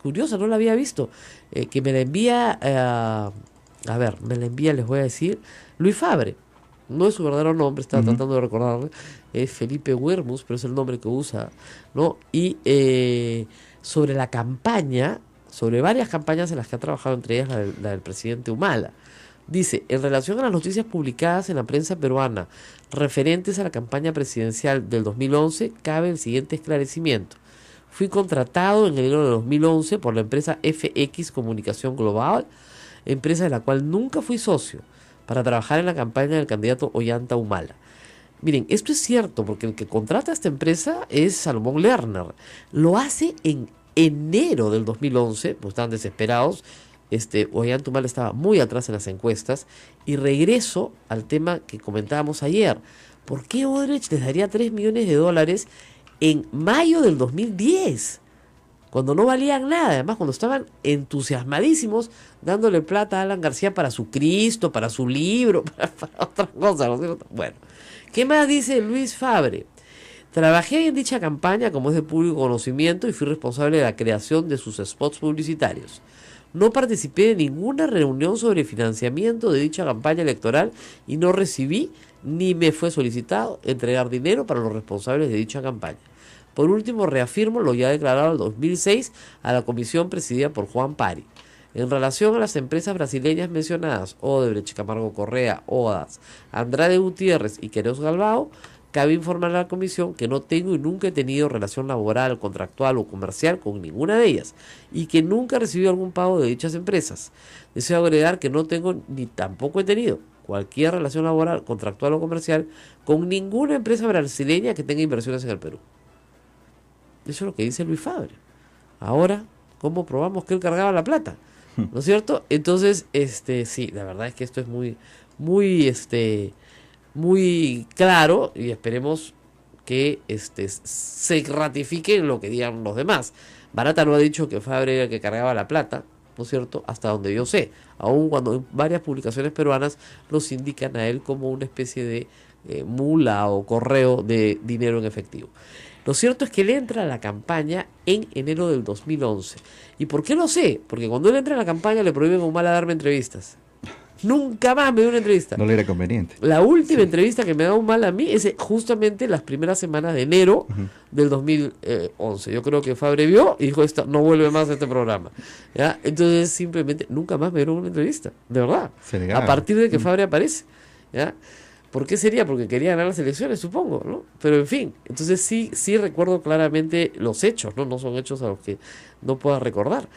curiosa, no la había visto, que me la envía les voy a decir, Luis Fabre. No es su verdadero nombre, estaba tratando de recordarle, es Felipe Huermus, pero es el nombre que usa, ¿no? Y sobre la campaña, sobre varias campañas en las que ha trabajado, entre ellas la del presidente Humala. Dice, en relación a las noticias publicadas en la prensa peruana referentes a la campaña presidencial del 2011, cabe el siguiente esclarecimiento. Fui contratado en enero de 2011 por la empresa FX Comunicación Global, empresa de la cual nunca fui socio, para trabajar en la campaña del candidato Ollanta Humala. Miren, esto es cierto, porque el que contrata a esta empresa es Salomón Lerner. Lo hace en enero del 2011, pues estaban desesperados. Ollanta Humala estaba muy atrás en las encuestas. Y regreso al tema que comentábamos ayer. ¿Por qué Odebrecht les daría $3 millones en mayo del 2010? Cuando no valían nada, además cuando estaban entusiasmadísimos dándole plata a Alan García para su Cristo, para su libro, para otras cosas, ¿no es cierto? Bueno, ¿qué más dice Luis Fabre? Trabajé en dicha campaña como es de público conocimiento y fui responsable de la creación de sus spots publicitarios. No participé de ninguna reunión sobre financiamiento de dicha campaña electoral y no recibí ni me fue solicitado entregar dinero para los responsables de dicha campaña. Por último, reafirmo lo ya declarado en 2006 a la comisión presidida por Juan Pari. En relación a las empresas brasileñas mencionadas, Odebrecht, Camargo Correa, OAS, Andrade Gutiérrez y Queiroz Galbao, cabe informar a la comisión que no tengo y nunca he tenido relación laboral, contractual o comercial con ninguna de ellas y que nunca he recibido algún pago de dichas empresas. Deseo agregar que no tengo ni tampoco he tenido cualquier relación laboral, contractual o comercial con ninguna empresa brasileña que tenga inversiones en el Perú. Eso es lo que dice Luis Fabre. Ahora, ¿cómo probamos que él cargaba la plata? ¿No es cierto? Entonces, sí, la verdad es que esto es muy claro y esperemos que se ratifique en lo que digan los demás. Barata no ha dicho que Fabre era el que cargaba la plata, ¿no es cierto? Hasta donde yo sé, aun cuando en varias publicaciones peruanas los indican a él como una especie de mula o correo de dinero en efectivo. Lo cierto es que él entra a la campaña en enero del 2011. ¿Y por qué lo sé? Porque cuando él entra a la campaña le prohíben a Humala darme entrevistas. Nunca más me dio una entrevista.
No le era conveniente.
La última entrevista que me da Humala a mí es justamente las primeras semanas de enero del 2011. Yo creo que Fabre vio y dijo, no vuelve más a este programa. ¿Ya? Entonces simplemente nunca más me dieron una entrevista. De verdad. A partir de que Fabre aparece. ¿Ya? ¿Por qué sería? Porque quería ganar las elecciones, supongo, ¿no? Pero en fin, entonces sí recuerdo claramente los hechos, ¿no? No son hechos a los que no pueda recordar.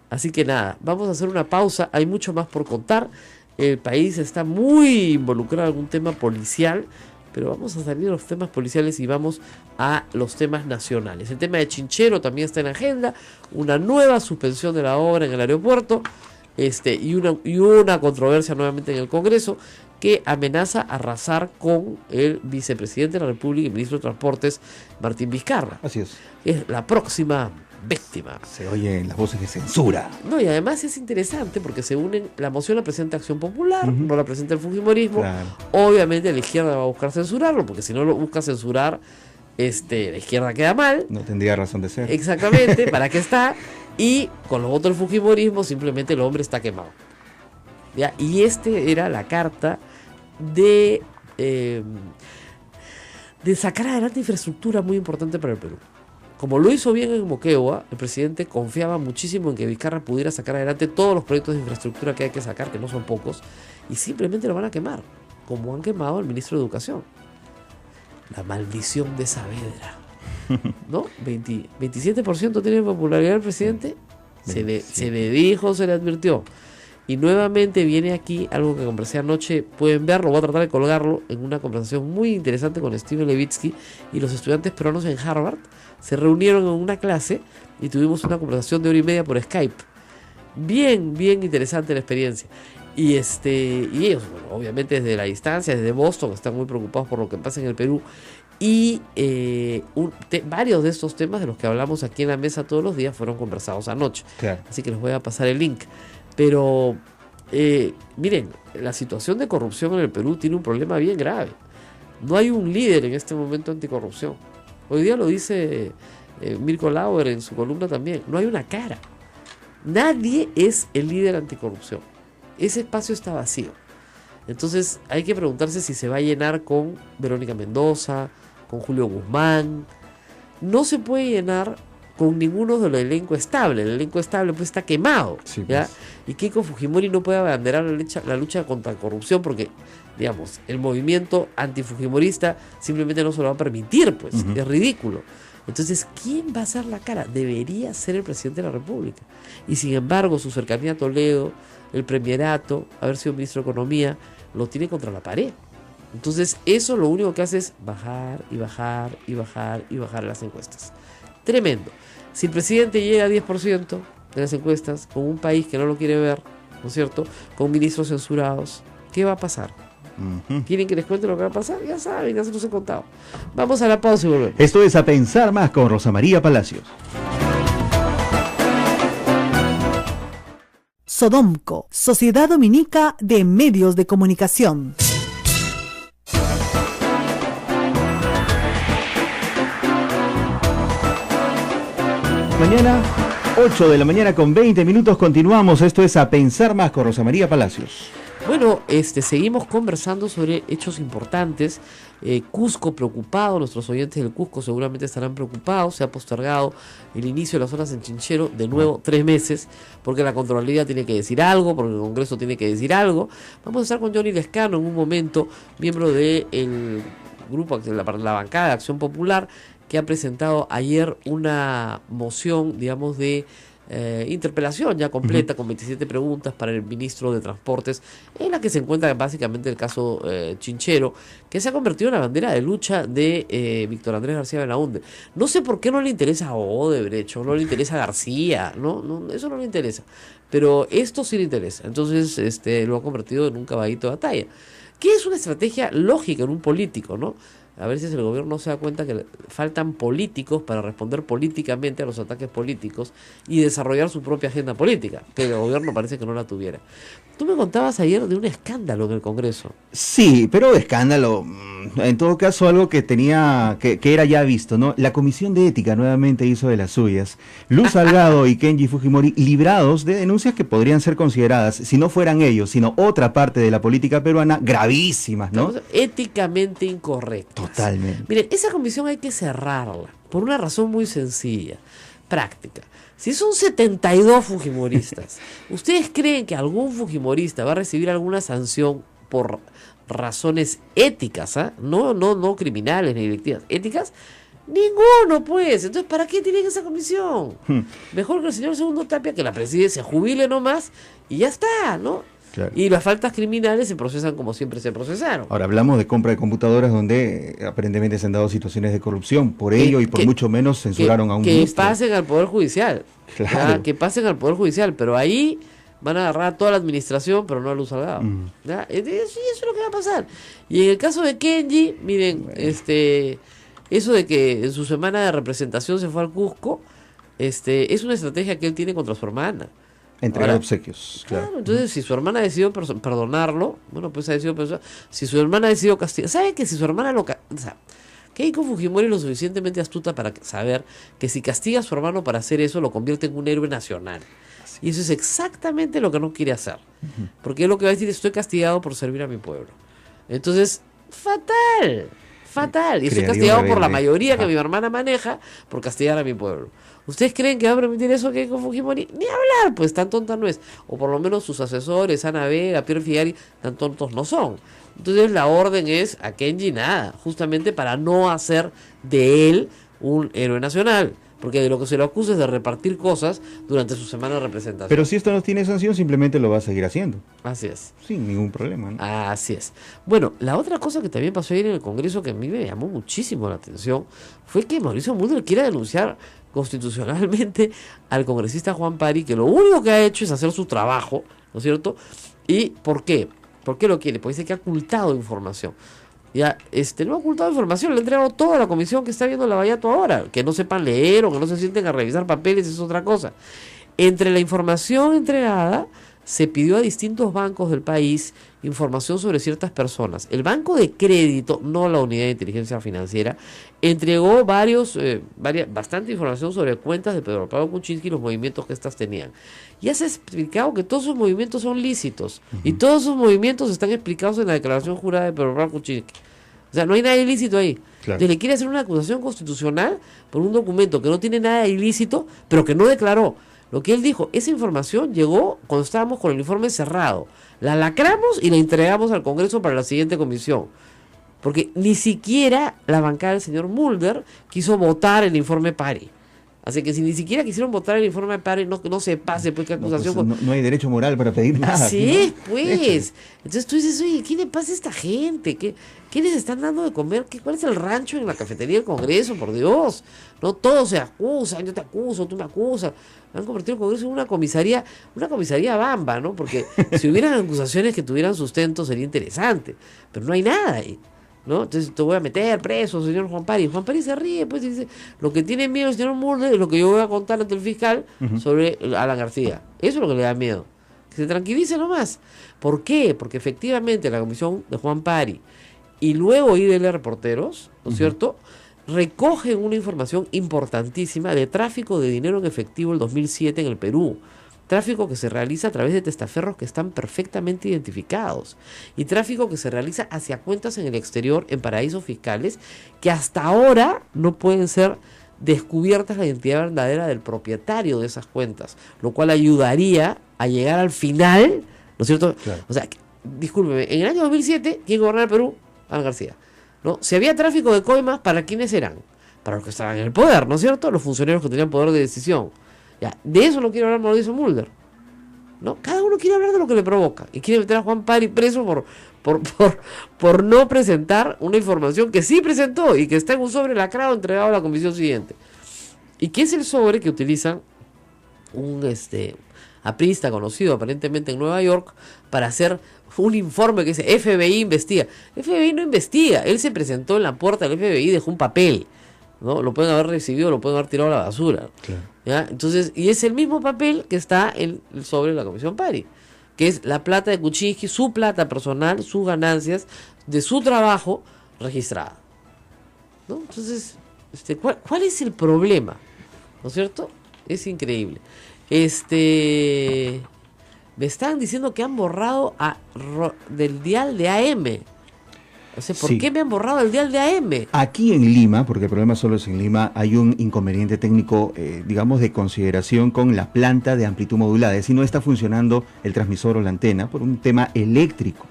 Así que nada, vamos a hacer una pausa, hay mucho más por contar. El país está muy involucrado en algún tema policial, pero vamos a salir de los temas policiales y vamos a los temas nacionales. El tema de Chinchero también está en agenda, una nueva suspensión de la obra en el aeropuerto, y una controversia nuevamente en el Congreso que amenaza arrasar con el vicepresidente de la República y ministro de Transportes, Martín Vizcarra.
Así es.
Es la próxima víctima.
Se oyen las voces de censura.
No, y además es interesante porque se unen, la moción la presenta Acción Popular, no la presenta el Fujimorismo. Claro. Obviamente la izquierda va a buscar censurarlo, porque si no lo busca censurar, la izquierda queda mal.
No tendría razón de ser.
Exactamente, ¿para qué está? Y con los votos del Fujimorismo simplemente el hombre está quemado. ¿Ya? Y era la carta de sacar adelante infraestructura muy importante para el Perú. Como lo hizo bien en Moquegua, el presidente confiaba muchísimo en que Vizcarra pudiera sacar adelante todos los proyectos de infraestructura que hay que sacar, que no son pocos, y simplemente lo van a quemar, como han quemado al ministro de Educación. La maldición de Saavedra. ¿No? 27% tiene popularidad el presidente. Se le dijo, se le advirtió. Y nuevamente viene aquí algo que conversé anoche, pueden verlo, voy a tratar de colgarlo, en una conversación muy interesante con Steven Levitsky y los estudiantes peruanos en Harvard. Se reunieron en una clase y tuvimos una conversación de 1 hora y media por Skype. Bien interesante la experiencia. Y ellos, bueno, obviamente desde la distancia, desde Boston, están muy preocupados por lo que pasa en el Perú. Y varios de estos temas de los que hablamos aquí en la mesa todos los días fueron conversados anoche. Claro. Así que les voy a pasar el link. Pero, miren, la situación de corrupción en el Perú tiene un problema bien grave. No hay un líder en este momento anticorrupción. Hoy día lo dice Mirko Lauer en su columna también. No hay una cara. Nadie es el líder anticorrupción. Ese espacio está vacío. Entonces hay que preguntarse si se va a llenar con Verónica Mendoza, con Julio Guzmán. No se puede llenar con ninguno del elenco estable. El elenco estable pues está quemado, sí, ¿ya? Pues. Y Keiko Fujimori no puede abanderar la lucha contra la corrupción porque, digamos, el movimiento antifujimorista simplemente no se lo va a permitir, pues. Es ridículo. Entonces, ¿quién va a hacer la cara? Debería ser el presidente de la República. Y sin embargo, su cercanía a Toledo, el premierato, haber sido ministro de Economía, lo tiene contra la pared. Entonces, eso lo único que hace es bajar y bajar y bajar y bajar las encuestas. Tremendo. Si el presidente llega a 10% de las encuestas, con un país que no lo quiere ver, ¿no es cierto?, con ministros censurados, ¿qué va a pasar? ¿Quieren que les cuente lo que va a pasar? Ya saben, ya se los he contado. Vamos a la pausa y volvemos.
Esto es A Pensar Más con Rosa María Palacios.
Sodomco, Sociedad Dominica de Medios de Comunicación.
Mañana, 8 de la mañana con 20 minutos, continuamos. Esto es A Pensar Más con Rosa María Palacios.
Bueno, seguimos conversando sobre hechos importantes. Cusco preocupado, nuestros oyentes del Cusco seguramente estarán preocupados. Se ha postergado el inicio de las horas en Chinchero de nuevo 3 meses, porque la Contraloría tiene que decir algo, porque el Congreso tiene que decir algo. Vamos a estar con Johnny Lescano en un momento, miembro del grupo, la bancada de Acción Popular, que ha presentado ayer una moción, digamos, de interpelación ya completa, con 27 preguntas para el ministro de Transportes, en la que se encuentra básicamente el caso Chinchero, que se ha convertido en la bandera de lucha de Víctor Andrés García Belaúnde. No sé por qué no le interesa a Odebrecht, o no le interesa a García, no, eso no le interesa, pero esto sí le interesa. Entonces lo ha convertido en un caballito de batalla, que es una estrategia lógica en un político, ¿no? A veces el gobierno se da cuenta que faltan políticos para responder políticamente a los ataques políticos y desarrollar su propia agenda política, pero el gobierno parece que no la tuviera. Tú me contabas ayer de un escándalo en el Congreso.
Sí, pero escándalo, en todo caso algo que tenía, que era ya visto, ¿no? La Comisión de Ética nuevamente hizo de las suyas. Luz Salgado y Kenji Fujimori librados de denuncias que podrían ser consideradas, si no fueran ellos, sino otra parte de la política peruana, gravísimas, ¿no?
Éticamente incorrectas.
Totalmente.
Miren, esa comisión hay que cerrarla, por una razón muy sencilla, práctica. Si son 72 fujimoristas, ¿ustedes creen que algún fujimorista va a recibir alguna sanción por razones éticas, no criminales ni delictivas, éticas? Ninguno, pues. Entonces, ¿para qué tienen esa comisión? Mejor que el señor Segundo Tapia, que la preside, se jubile nomás y ya está, ¿no?
Claro.
Y las faltas criminales se procesan como siempre se procesaron.
Ahora hablamos de compra de computadoras donde aparentemente se han dado situaciones de corrupción. Por ello y por mucho menos censuraron a un ministro.
Que pasen al Poder Judicial.
Claro.
Que pasen al Poder Judicial, pero ahí van a agarrar a toda la administración, pero no a Luz Salgado. ¿Ya? Eso es lo que va a pasar. Y en el caso de Kenji, miren, eso de que en su semana de representación se fue al Cusco, es una estrategia que él tiene contra su hermana.
Entregar obsequios, claro.
Entonces, si su hermana ha decidido perdonarlo, bueno, pues ha decidido si su hermana ha decidido castigar, ¿sabe que si su hermana o sea, Keiko Fujimori es lo suficientemente astuta para saber que si castiga a su hermano para hacer eso, lo convierte en un héroe nacional? Y eso es exactamente lo que no quiere hacer. Porque él lo que va a decir es: estoy castigado por servir a mi pueblo. Entonces, fatal. Y estoy castigado por la mayoría que mi hermana maneja por castigar a mi pueblo. ¿Ustedes creen que va a permitir eso que con Fujimori? Ni hablar, pues tan tonta no es. O por lo menos sus asesores, Ana Vega, Pierre Figari, tan tontos no son. Entonces la orden es a Kenji nada, justamente para no hacer de él un héroe nacional. Porque de lo que se le acusa es de repartir cosas durante su semana de representación.
Pero si esto no tiene sanción, simplemente lo va a seguir haciendo.
Así es.
Sin ningún problema, ¿no?
Así es. Bueno, la otra cosa que también pasó ayer en el Congreso, que a mí me llamó muchísimo la atención, fue que Mauricio Mulder quiere denunciar constitucionalmente al congresista Juan Pari, que lo único que ha hecho es hacer su trabajo, ¿no es cierto? ¿Y por qué? ¿Por qué lo quiere? Porque dice que ha ocultado información. Ya, no ha ocultado información, le ha entregado toda la comisión que está viendo la Vallato ahora. Que no sepan leer o que no se sienten a revisar papeles es otra cosa. Entre la información entregada, se pidió a distintos bancos del país información sobre ciertas personas. El Banco de Crédito, no la Unidad de Inteligencia Financiera, entregó bastante información sobre cuentas de Pedro Pablo Kuczynski y los movimientos que éstas tenían. Ya se ha explicado que todos esos movimientos son lícitos, y todos esos movimientos están explicados en la declaración jurada de Pedro Pablo Kuczynski. O sea, no hay nada ilícito ahí. Claro. Entonces le quiere hacer una acusación constitucional por un documento que no tiene nada ilícito, pero que no declaró. Lo que él dijo, esa información llegó cuando estábamos con el informe cerrado. La lacramos y la entregamos al Congreso para la siguiente comisión. Porque ni siquiera la bancada del señor Mulder quiso votar el informe Pari. Así que si ni siquiera quisieron votar el informe Pari, no se pase, pues, qué acusación.
No, pues, no hay derecho moral para pedir nada.
Sí, ¿no? Pues. Entonces tú dices, oye, ¿qué le pasa a esta gente? ¿Qué les están dando de comer? ¿Cuál es el rancho en la cafetería del Congreso? Por Dios. No todos se acusan, yo te acuso, tú me acusas. Han convertido el Congreso en una comisaría bamba, ¿no? Porque si hubieran acusaciones que tuvieran sustento sería interesante. Pero no hay nada ahí, ¿no? Entonces te voy a meter preso, señor Juan Pari. Juan Pari se ríe, pues, y dice: lo que tiene miedo el señor Mulder es lo que yo voy a contar ante el fiscal sobre Alan García. Eso es lo que le da miedo. Que se tranquilice nomás. ¿Por qué? Porque efectivamente la comisión de Juan Pari y luego IDL Reporteros, ¿no es cierto?, recogen una información importantísima de tráfico de dinero en efectivo el 2007 en el Perú. Tráfico que se realiza a través de testaferros que están perfectamente identificados. Y tráfico que se realiza hacia cuentas en el exterior, en paraísos fiscales, que hasta ahora no pueden ser descubiertas la identidad verdadera del propietario de esas cuentas. Lo cual ayudaría a llegar al final, ¿no es cierto? Claro. O sea, discúlpeme, en el año 2007, ¿quién gobernaba el Perú? Alan García. ¿no? Si había tráfico de coimas, ¿para quiénes eran? Para los que estaban en el poder, ¿no es cierto? Los funcionarios que tenían poder de decisión. Ya, de eso no quiere hablar Mauricio Mulder, ¿no? Cada uno quiere hablar de lo que le provoca y quiere meter a Juan Pari preso por no presentar una información que sí presentó y que está en un sobre lacrado entregado a la comisión siguiente. Y que es el sobre que utilizan un aprista conocido aparentemente en Nueva York para hacer un informe que dice FBI investiga. FBI no investiga, él se presentó en la puerta del FBI y dejó un papel, ¿no? Lo pueden haber recibido, lo pueden haber tirado a la basura.
Claro.
¿Ya? Entonces, y es el mismo papel que está en el sobre de la Comisión Pari, que es la plata de Kuczynski, su plata personal, sus ganancias de su trabajo registrada, ¿no? Entonces, ¿cuál es el problema? ¿No es cierto? Es increíble. Me están diciendo que han borrado del dial de AM. O sea, ¿por qué me han borrado el dial de AM?
Aquí en Lima, porque el problema solo es en Lima, hay un inconveniente técnico, digamos, de consideración con la planta de amplitud modulada. Es decir, no está funcionando el transmisor o la antena por un tema eléctrico.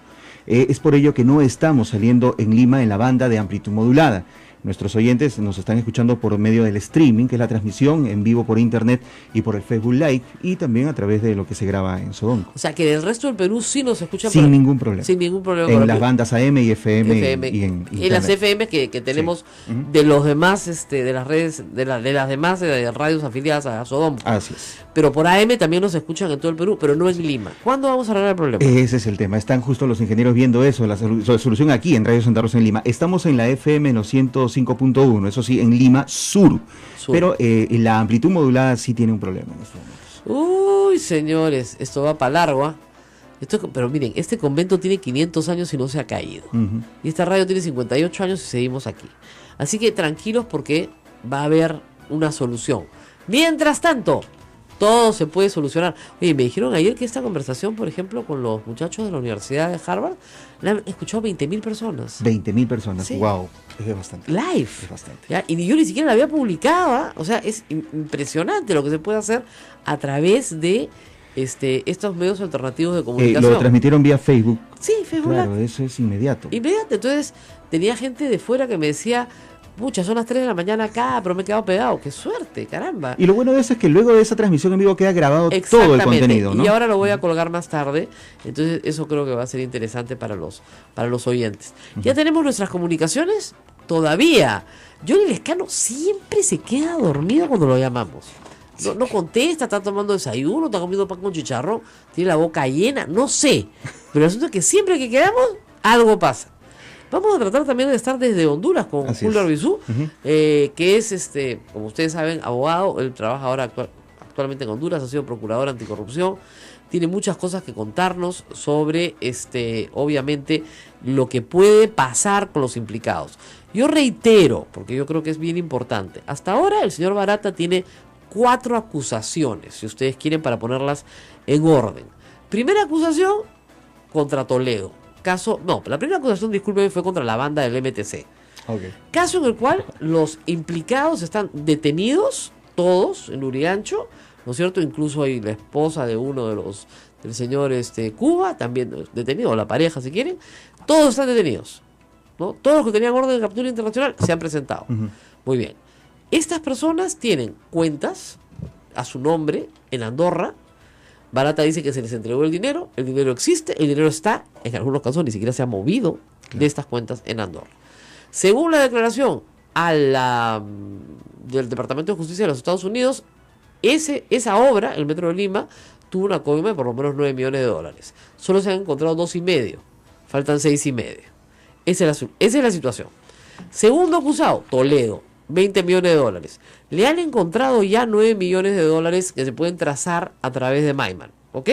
Es por ello que no estamos saliendo en Lima en la banda de amplitud modulada. Nuestros oyentes nos están escuchando por medio del streaming, que es la transmisión en vivo por internet y por el Facebook Live, y también a través de lo que se graba en Sodom.
O sea, que del resto del Perú sí nos escucha
sin ningún problema.
Sin ningún problema.
En las bandas AM y FM. Y en
las FM que tenemos de los demás, de las redes, de las demás radios afiliadas a Sodom.
Así es.
Pero por AM también nos escuchan en todo el Perú, pero no en Lima. ¿Cuándo vamos a arreglar el problema?
Ese es el tema. Están justo los ingenieros viendo eso, la solución aquí en Radio Santa Rosa en Lima. Estamos en la FM 905.1, eso sí, en Lima Sur. Pero la amplitud modulada sí tiene un problema en estos momentos.
Uy, señores, esto va para largo, ¿ah? Pero miren, este convento tiene 500 años y no se ha caído. Y esta radio tiene 58 años y seguimos aquí. Así que tranquilos porque va a haber una solución. Mientras tanto, todo se puede solucionar. Oye, me dijeron ayer que esta conversación, por ejemplo, con los muchachos de la Universidad de Harvard, la han escuchado 20.000 personas.
20.000 personas,
sí.
Wow, es bastante.
Live.
Es bastante.
¿Ya? Y yo ni siquiera la había publicado, ¿eh? O sea, es impresionante lo que se puede hacer a través de estos medios alternativos de comunicación.
Lo transmitieron vía Facebook.
Sí, Facebook.
Claro, eso es inmediato.
Inmediato. Entonces, tenía gente de fuera que me decía, pucha, son las 3 de la mañana acá, pero me he quedado pegado. ¡Qué suerte, caramba!
Y lo bueno de eso es que luego de esa transmisión en vivo queda grabado todo el contenido, ¿no?
Y ahora lo voy a colgar más tarde. Entonces, eso creo que va a ser interesante para los oyentes. ¿Ya tenemos nuestras comunicaciones? Todavía. Johnny Lescano siempre se queda dormido cuando lo llamamos. No contesta, está tomando desayuno, está comiendo pan con chicharrón, tiene la boca llena, no sé. Pero el asunto es que siempre que quedamos, algo pasa. Vamos a tratar también de estar desde Honduras con Julio Arbizú, que es, como ustedes saben, abogado. Él trabaja ahora actualmente en Honduras, ha sido procurador anticorrupción. Tiene muchas cosas que contarnos sobre, obviamente, lo que puede pasar con los implicados. Yo reitero, porque yo creo que es bien importante, hasta ahora el señor Barata tiene 4 acusaciones, si ustedes quieren, para ponerlas en orden. Primera acusación, contra Toledo. La primera acusación, discúlpeme, fue contra la banda del MTC. Caso en el cual los implicados están detenidos, todos, en Lurigancho, ¿no es cierto? Incluso hay la esposa de uno del señor Cuba, también detenido, o la pareja si quieren. Todos están detenidos, ¿no? Todos los que tenían orden de captura internacional se han presentado. Muy bien. Estas personas tienen cuentas a su nombre en Andorra. Barata dice que se les entregó el dinero existe, el dinero está, en algunos casos ni siquiera se ha movido de estas cuentas en Andorra. Según la declaración del Departamento de Justicia de los Estados Unidos, esa obra, el Metro de Lima, tuvo una coima de por lo menos $9 millones. Solo se han encontrado 2,5, faltan 6,5. Esa es la situación. Segundo acusado, Toledo, $20 millones. Le han encontrado ya $9 millones que se pueden trazar a través de Maiman, ¿ok?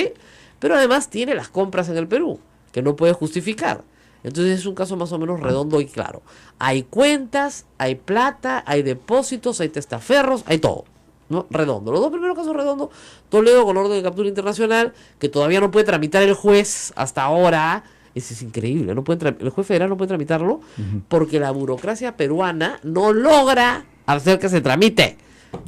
Pero además tiene las compras en el Perú, que no puede justificar. Entonces es un caso más o menos redondo y claro. Hay cuentas, hay plata, hay depósitos, hay testaferros, hay todo, ¿no? Redondo. Los dos primeros casos redondos, Toledo con orden de captura internacional, que todavía no puede tramitar el juez hasta ahora. Eso es increíble, el juez federal no puede tramitarlo porque la burocracia peruana no logra hacer que se tramite.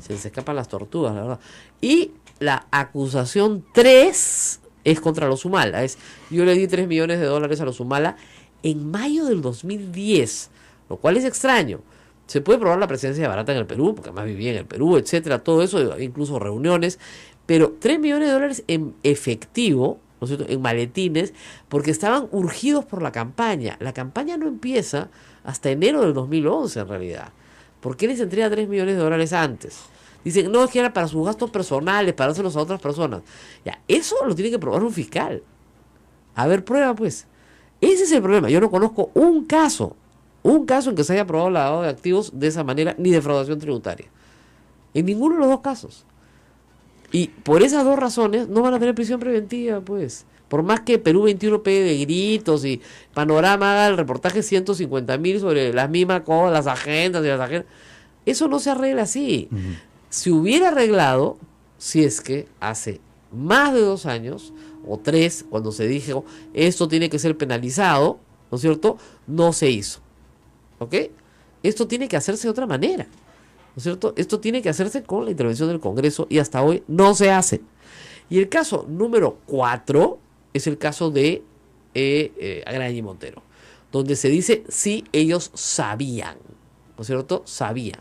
Se les escapan las tortugas, la verdad. Y la acusación 3 es contra los Humala. Yo le di $3 millones a los Humala en mayo del 2010. lo cual es extraño. Se puede probar la presencia de Barata en el Perú, porque además vivía en el Perú, etcétera, todo eso, incluso reuniones, pero $3 millones en efectivo, ¿no es cierto?, en maletines, porque estaban urgidos por la campaña. La campaña no empieza hasta enero del 2011 en realidad. ¿Por qué les entrega $3 millones antes? Dicen, no, es que era para sus gastos personales, para dárselos a otras personas. Ya, eso lo tiene que probar un fiscal. A ver, prueba pues. Ese es el problema. Yo no conozco un caso en que se haya probado lavado de activos de esa manera, ni defraudación tributaria. En ninguno de los dos casos. Y por esas dos razones no van a tener prisión preventiva, pues. Por más que Perú 21 pegue de gritos y Panorama haga el reportaje 150.000 sobre las mismas cosas, las agendas y las agendas. Eso no se arregla así. Se hubiera arreglado si es que hace más de 2 años o 3, cuando se dijo esto tiene que ser penalizado, ¿no es cierto? No se hizo. ¿Ok? Esto tiene que hacerse de otra manera, ¿no es cierto? Esto tiene que hacerse con la intervención del Congreso y hasta hoy no se hace. Y el caso número 4 es el caso de Agraña y Montero, donde se dice sí, ellos sabían, ¿no es cierto? Sabían.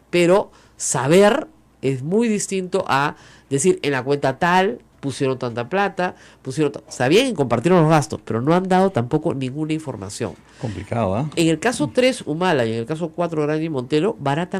Pero saber es muy distinto a decir en la cuenta tal pusieron tanta plata, sabían y compartieron los gastos, pero no han dado tampoco ninguna información.
Complicado, ¿ah?
En el caso 3, Humala, y en el caso 4, Agraña y Montero, Barata no